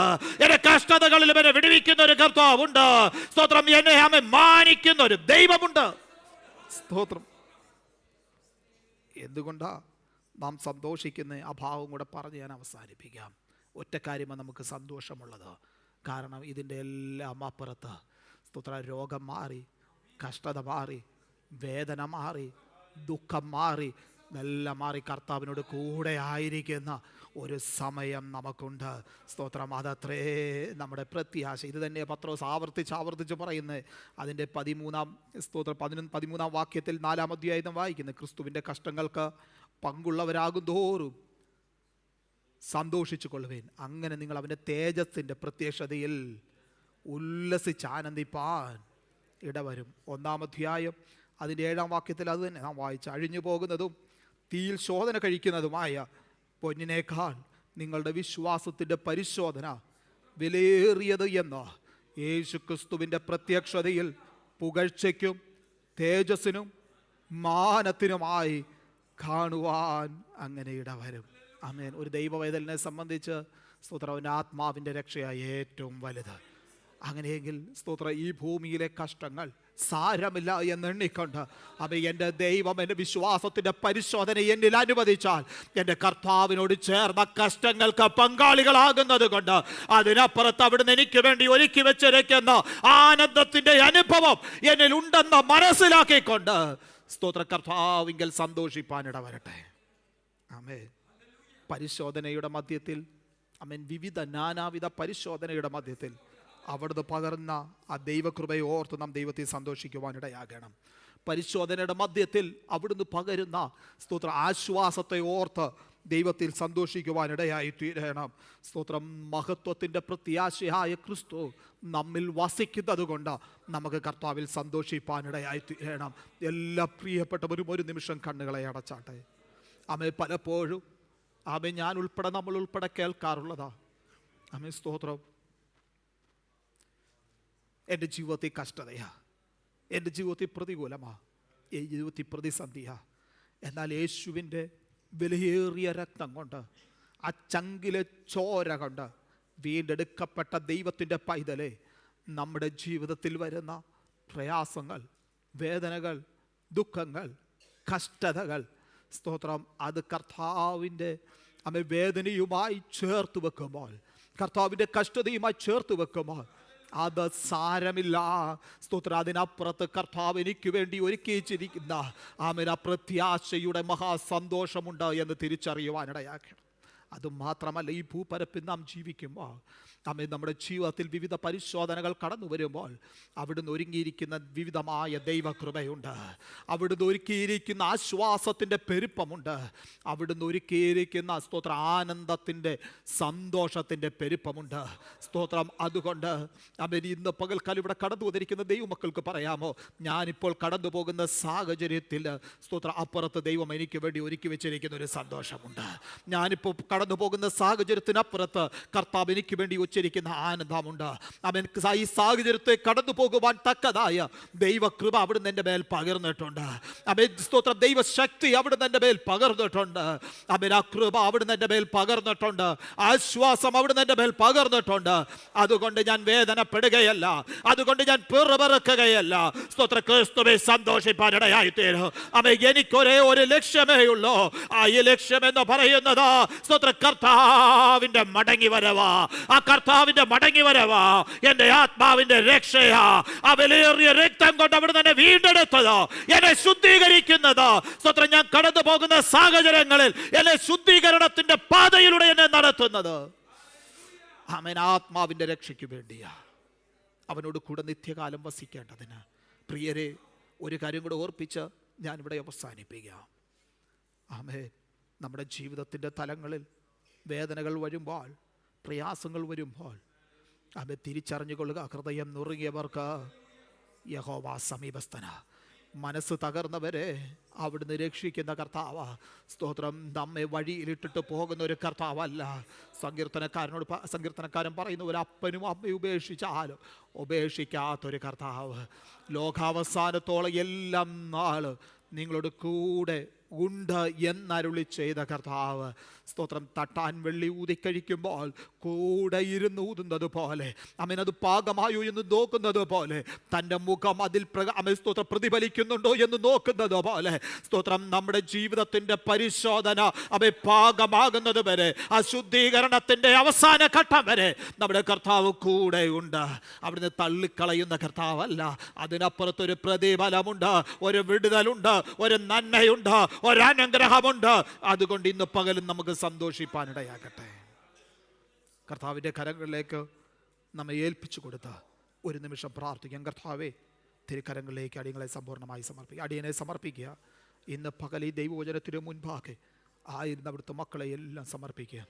എൻ്റെ കഷ്ടതകളിലും എന്നെ വിടുവിക്കുന്ന ഒരു കർത്താവുണ്ട്. സ്തോത്രം. എന്നെ ആമേ മാനിക്കുന്ന ഒരു ദൈവമുണ്ട്. സ്തോത്രം. എന്തുകൊണ്ടാ നാം സന്തോഷിക്കുന്ന ആ ഭാവം കൂടെ പറഞ്ഞ് ഞാൻ അവസാനിപ്പിക്കാം. ഒറ്റ കാര്യമാണ് നമുക്ക് സന്തോഷമുള്ളത്. കാരണം ഇതിൻ്റെ എല്ലാം അപ്പുറത്ത് സ്തോത്ര രോഗം മാറി, കഷ്ടത മാറി, വേദന മാറി, ദുഃഖം മാറി, എല്ലാം മാറി കർത്താവിനോട് കൂടെ ആയിരിക്കുന്ന ഒരു നമുക്കുണ്ട്. സ്തോത്രം. അതത്രേ നമ്മുടെ പ്രത്യാശ. ഇത് തന്നെ പത്രോസ് ആവർത്തിച്ച് പറയുന്നത്. അതിൻ്റെ 13-ാം വാക്യത്തിൽ 4-ാം അധ്യായം വായിക്കുന്നത്, ക്രിസ്തുവിൻ്റെ കഷ്ടങ്ങൾക്ക് പങ്കുള്ളവരാകും തോറും സന്തോഷിച്ചു കൊള്ളുവേൻ, അങ്ങനെ നിങ്ങൾ അവൻ്റെ തേജസ്സിൻ്റെ പ്രത്യക്ഷതയിൽ ഉല്ലസിച്ച് ആനന്ദിപ്പാൻ ഇടവരും. 1-ാം അധ്യായം അതിൻ്റെ 7-ാം വാക്യത്തിൽ അത് തന്നെ നാം വായിച്ച്, അഴിഞ്ഞു പോകുന്നതും തീയിൽ ശോധന കഴിക്കുന്നതുമായ പൊന്നിനേക്കാൾ നിങ്ങളുടെ വിശ്വാസത്തിൻ്റെ പരിശോധന വിലയേറിയത് എന്ന് യേശു ക്രിസ്തുവിൻ്റെ പ്രത്യക്ഷതയിൽ പുകഴ്ചയ്ക്കും തേജസ്സിനും മാനത്തിനുമായി കാണുവാൻ അങ്ങനെ ഇടവരും. ആമേൻ. ഒരു ദൈവവേദനെ സംബന്ധിച്ച് സ്തോത്രവൻ്റെ ആത്മാവിൻ്റെ രക്ഷയായി ഏറ്റവും വലുത്. അങ്ങനെയെങ്കിൽ സ്തോത്രം ഈ ഭൂമിയിലെ കഷ്ടങ്ങൾ സാരമില്ല എന്നെണ്ണിക്കൊണ്ട് അവ എൻ്റെ ദൈവം എൻ്റെ വിശ്വാസത്തിൻ്റെ പരിശോധന എന്നിൽ അനുവദിച്ചാൽ എൻ്റെ കർത്താവിനോട് ചേർന്ന കഷ്ടങ്ങൾക്ക് പങ്കാളികളാകുന്നത് കൊണ്ട് അതിനപ്പുറത്ത് അവിടുന്ന് എനിക്ക് വേണ്ടി ഒരുക്കി വെച്ചിരിക്കുന്ന ആനന്ദത്തിൻ്റെ അനുഭവം എന്നിൽ ഉണ്ടെന്ന് മനസ്സിലാക്കിക്കൊണ്ട് സ്തോത്ര കർത്താവിങ്കൽ സന്തോഷിപ്പാനിട വരട്ടെ. ആമേൻ. പരിശോധനയുടെ മധ്യത്തിൽ ആമേൻ നാനാവിധ പരിശോധനയുടെ മധ്യത്തിൽ അവിടുന്ന് പകർന്ന ആ ദൈവകൃപയെ ഓർത്ത് നാം ദൈവത്തെ സന്തോഷിക്കുവാനിടയാകണം. പരിശോധനയുടെ മധ്യത്തിൽ അവിടുന്ന് പകരുന്ന സ്തോത്ര ആശ്വാസത്തെ ഓർത്ത് ദൈവത്തിൽ സന്തോഷിക്കുവാനിടയായി തീരണം. സ്തോത്രം. മഹത്വത്തിൻ്റെ പ്രത്യാശയായ ക്രിസ്തു നമ്മിൽ വസിക്കുന്നത് കൊണ്ട് നമുക്ക് കർത്താവിൽ സന്തോഷിപ്പാനിടയായി തീരണം. എല്ലാ പ്രിയപ്പെട്ടവരും ഒരു നിമിഷം കണ്ണുകളെ അടച്ചാട്ടെ. ആമേ. പലപ്പോഴും ആമേ ഞാൻ ഉൾപ്പെടെ നമ്മൾ ഉൾപ്പെടെ കേൾക്കാറുള്ളതാ, ആമേ സ്തോത്രം, എൻ്റെ ജീവിതത്തിൽ കഷ്ടതയാ, എൻ്റെ ജീവിതത്തിൽ പ്രതികൂലമാ, ഈ ജീവിതത്തിൽ പ്രതിസന്ധിയാ. എന്നാൽ യേശുവിൻ്റെ വിലയേറിയ രക്തം കൊണ്ട്, ആ ചങ്കിലെ ചോര കൊണ്ട് വീണ്ടെടുക്കപ്പെട്ട ദൈവത്തിൻ്റെ പൈതലെ, നമ്മുടെ ജീവിതത്തിൽ വരുന്ന പ്രയാസങ്ങൾ, വേദനകൾ, ദുഃഖങ്ങൾ, കഷ്ടതകൾ സ്തോത്രം അത് കർത്താവിൻ്റെ വേദനയുമായി ചേർത്ത് വെക്കുമ്പോൾ, കർത്താവിൻ്റെ കഷ്ടതയുമായി ചേർത്ത് വെക്കുമ്പോൾ അത് സാരമില്ല. സ്തോത്രം. അതിനപ്പുറത്ത് കർത്താവ് എനിക്ക് വേണ്ടി ഒരുക്കിച്ചിരിക്കുന്ന ആമേൻ പ്രത്യാശയുടെ മഹാസന്തോഷമുണ്ട് എന്ന് തിരിച്ചറിയുവാനിടയാക്കണം. അതുമാത്രമല്ല, ഈ ഭൂപരപ്പിൽ നാം ജീവിക്കുമ്പോൾ ആമേൻ നമ്മുടെ ജീവിതത്തിൽ വിവിധ പരിശോധനകൾ കടന്നു വരുമ്പോൾ അവിടുന്ന് ഒരുങ്ങിയിരിക്കുന്ന വിവിധമായ ദൈവകൃപയുണ്ട്, അവിടുന്ന് ഒരുക്കിയിരിക്കുന്ന ആശ്വാസത്തിൻ്റെ പെരുപ്പമുണ്ട്, അവിടുന്ന് ഒരുക്കിയിരിക്കുന്ന സ്തോത്ര ആനന്ദത്തിൻ്റെ സന്തോഷത്തിൻ്റെ പെരുപ്പമുണ്ട്. സ്തോത്രം. അതുകൊണ്ട് ആമേൻ ഇന്ന് പകൽക്കാലം ഇവിടെ കടന്നു വന്നിരിക്കുന്ന ദൈവമക്കൾക്ക് പറയാമോ, ഞാനിപ്പോൾ കടന്നു പോകുന്ന സാഹചര്യത്തിൽ സ്തോത്ര അപ്പുറത്ത് ദൈവം എനിക്ക് വേണ്ടി ഒരുക്കി വെച്ചിരിക്കുന്ന ഒരു സന്തോഷമുണ്ട്. ഞാനിപ്പോൾ കടന്നു പോകുന്ന സാഹചര്യത്തിനപ്പുറത്ത് കർത്താവ് എനിക്ക് വേണ്ടി കുറിച്ചിരിക്കുന്ന ആനന്ദമുണ്ട്. അവൻ ഈ സാഹചര്യത്തെ കടന്നു പോകുവാൻ തക്കതായ ദൈവകൃപ അവിടുന്ന് എൻ്റെ മേൽ പകർന്നിട്ടുണ്ട്. അവൻ സ്തോത്രം, ദൈവശക്തി അവിടുന്ന് എൻ്റെ മേൽ പകർന്നിട്ടുണ്ട്. അവൻ ആ കൃപ അവിടുന്ന് എൻ്റെ മേൽ പകർന്നിട്ടുണ്ട്. ആശ്വാസം അവിടുന്ന് എൻ്റെ മേൽ പകർന്നിട്ടുണ്ട്. അതുകൊണ്ട് ഞാൻ വേദനപ്പെടുകയല്ല, അതുകൊണ്ട് ഞാൻ പിറുപിറുക്കുകയല്ല. സ്തോത്ര, ക്രിസ്തുവെ സന്തോഷിപ്പാനിടയായി തീരും. അവൻ എനിക്കൊരേ ഒരു ലക്ഷ്യമേ ഉള്ളൂ. ആ ഈ ലക്ഷ്യം എന്ന് പറയുന്നത് സ്തോത്ര, കർത്താവിന്റെ മടങ്ങി വരവാ. ആ കർത്താവിന്റെ മടങ്ങി വരവാ എന്റെ ആത്മാവിന്റെ രക്ഷയാ. ആ വിലയേറിയ രക്തം കൊണ്ട് അവിടെ തന്നെ വീണ്ടെടുത്തത്, എന്നെ ശുദ്ധീകരിക്കുന്നത്. സ്തോത്രം, ഞാൻ കടന്നു പോകുന്ന സാഹചര്യങ്ങളിൽ എന്നെ ശുദ്ധീകരണത്തിന്റെ പാതയിലൂടെ എന്നെ നടത്തുന്നത് അവൻ ആത്മാവിന്റെ രക്ഷയ്ക്ക് വേണ്ടിയാ. അവനോട് കൂടെ നിത്യകാലം വസിക്കേണ്ടതിന്. പ്രിയരെ, ഒരു കാര്യം കൂടെ ഓർപ്പിച്ച് ഞാനിവിടെ അവസാനിപ്പിക്കാം. ആമേൻ. നമ്മുടെ ജീവിതത്തിൻ്റെ തലങ്ങളിൽ വേദനകൾ വരുമ്പോൾ, പ്രയാസങ്ങൾ വരുമ്പോൾ അവൻ തിരിച്ചറിഞ്ഞുകൊള്ളുക, ഹൃദയം നുറുങ്ങിയവർക്ക് യഹോവ സമീപസ്ഥന. മനസ്സ് തകർന്നവരെ അവിടുന്ന് രക്ഷിക്കുന്ന കർത്താവ്. സ്തോത്രം, നമ്മെ വഴിയിലിട്ടിട്ട് പോകുന്ന ഒരു കർത്താവല്ല. സങ്കീർത്തനക്കാരൻ പറയുന്ന ഒരു അപ്പനും അമ്മയും ഉപേക്ഷിച്ചാലും ഉപേക്ഷിക്കാത്തൊരു കർത്താവ്. ലോകാവസാനത്തോളം എല്ലാം നാള് നിങ്ങളോട് കൂടെ ഉണ്ട് എന്നരുളി ചെയ്ത കർത്താവ്. സ്തോത്രം, തട്ടാൻ വെള്ളി ഊതിക്കഴിക്കുമ്പോൾ കൂടെ ഇരുന്ന് ഊതുന്നത് പോലെ, അവനത് പാകമായോ എന്ന് നോക്കുന്നത് പോലെ, തൻ്റെ മുഖം അതിൽ സ്തോത്രം പ്രതിഫലിക്കുന്നുണ്ടോ എന്ന് നോക്കുന്നത് പോലെ, സ്തോത്രം, നമ്മുടെ ജീവിതത്തിൻ്റെ പരിശോധന അവ പാകമാകുന്നത് വരെ, ആ ശുദ്ധീകരണത്തിൻ്റെ അവസാന ഘട്ടം വരെ നമ്മുടെ കർത്താവ് കൂടെ ഉണ്ട്. അവിടുന്ന് തള്ളിക്കളയുന്ന കർത്താവല്ല. അതിനപ്പുറത്തൊരു പ്രതിഫലമുണ്ട്, ഒരു വിടുതലുണ്ട്, ഒരു നന്മയുണ്ട്, ഒരനുഗ്രഹമുണ്ട്. അതുകൊണ്ട് ഇന്ന് പകലും നമുക്ക് സന്തോഷിപ്പാനിടയാകട്ടെ. കർത്താവിൻ്റെ കരങ്ങളിലേക്ക് നമ്മെ ഏൽപ്പിച്ചു കൊടുത്ത ഒരു നിമിഷം പ്രാർത്ഥിക്കാം. കർത്താവേ, തിരുക്കരങ്ങളിലേക്ക് അടിയങ്ങളെ സമ്പൂർണ്ണമായി സമർപ്പിക്കുക. അടിയനെ സമർപ്പിക്കുക. ഇന്ന് പകൽ ഈ ദൈവവചനത്തിന് മുൻപാകെ ആയിരുന്ന അവിടുത്തെ മക്കളെ എല്ലാം സമർപ്പിക്കുക.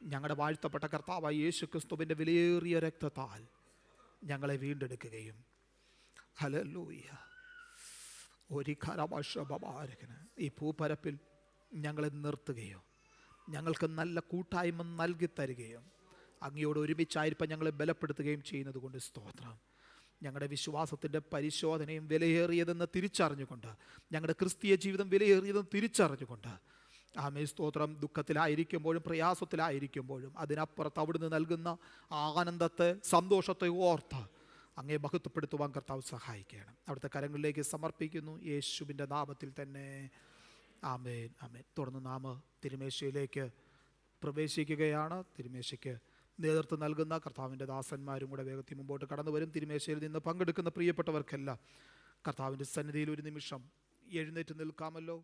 ഞങ്ങളുടെ വാഴ്ത്തപ്പെട്ട കർത്താവായ യേശു ക്രിസ്തുവിൻ്റെ വിലയേറിയ രക്തത്താൽ ഞങ്ങളെ വീണ്ടെടുക്കുകയും, ഹല്ലേലൂയ, ഒരു കരമാശബാരകന് ഈ ഭൂപരപ്പിൽ ഞങ്ങളെ നിർത്തുകയോ ഞങ്ങൾക്ക് നല്ല കൂട്ടായ്മ നൽകി തരികയും അങ്ങയോട് ഒരുമിച്ചായിരിപ്പം ഞങ്ങളെ ബലപ്പെടുത്തുകയും ചെയ്യുന്നത് കൊണ്ട് സ്തോത്രം. ഞങ്ങളുടെ വിശ്വാസത്തിൻ്റെ പരിശോധനയും വിലയേറിയതെന്ന് തിരിച്ചറിഞ്ഞുകൊണ്ട്, ഞങ്ങളുടെ ക്രിസ്തീയ ജീവിതം വിലയേറിയതെന്ന് തിരിച്ചറിഞ്ഞുകൊണ്ട്, ആമേ സ്തോത്രം, ദുഃഖത്തിലായിരിക്കുമ്പോഴും പ്രയാസത്തിലായിരിക്കുമ്പോഴും അതിനപ്പുറത്ത് അവിടുന്ന് നൽകുന്ന ആനന്ദത്തെ, സന്തോഷത്തെ ഓർത്ത് അങ്ങേ മഹത്വപ്പെടുത്തുവാൻ കർത്താവ് സഹായിക്കണം. അവിടുത്തെ കരങ്ങളിലേക്ക് സമർപ്പിക്കുന്നു, യേശുവിൻ്റെ നാമത്തിൽ തന്നെ. ആമേൻ, ആമേൻ. തുടർന്ന് നാം തിരുമേശയിലേക്ക് പ്രവേശിക്കുകയാണ്. തിരുമേശയ്ക്ക് നേതൃത്വം നൽകുന്ന കർത്താവിൻ്റെ ദാസന്മാരും കൂടെ വേഗത്തിൽ മുമ്പോട്ട് കടന്നു വരും. തിരുമേശയിൽ നിന്ന് പങ്കെടുക്കുന്ന പ്രിയപ്പെട്ടവർക്കെല്ലാം കർത്താവിൻ്റെ സന്നിധിയിൽ ഒരു നിമിഷം എഴുന്നേറ്റ് നിൽക്കാമല്ലോ.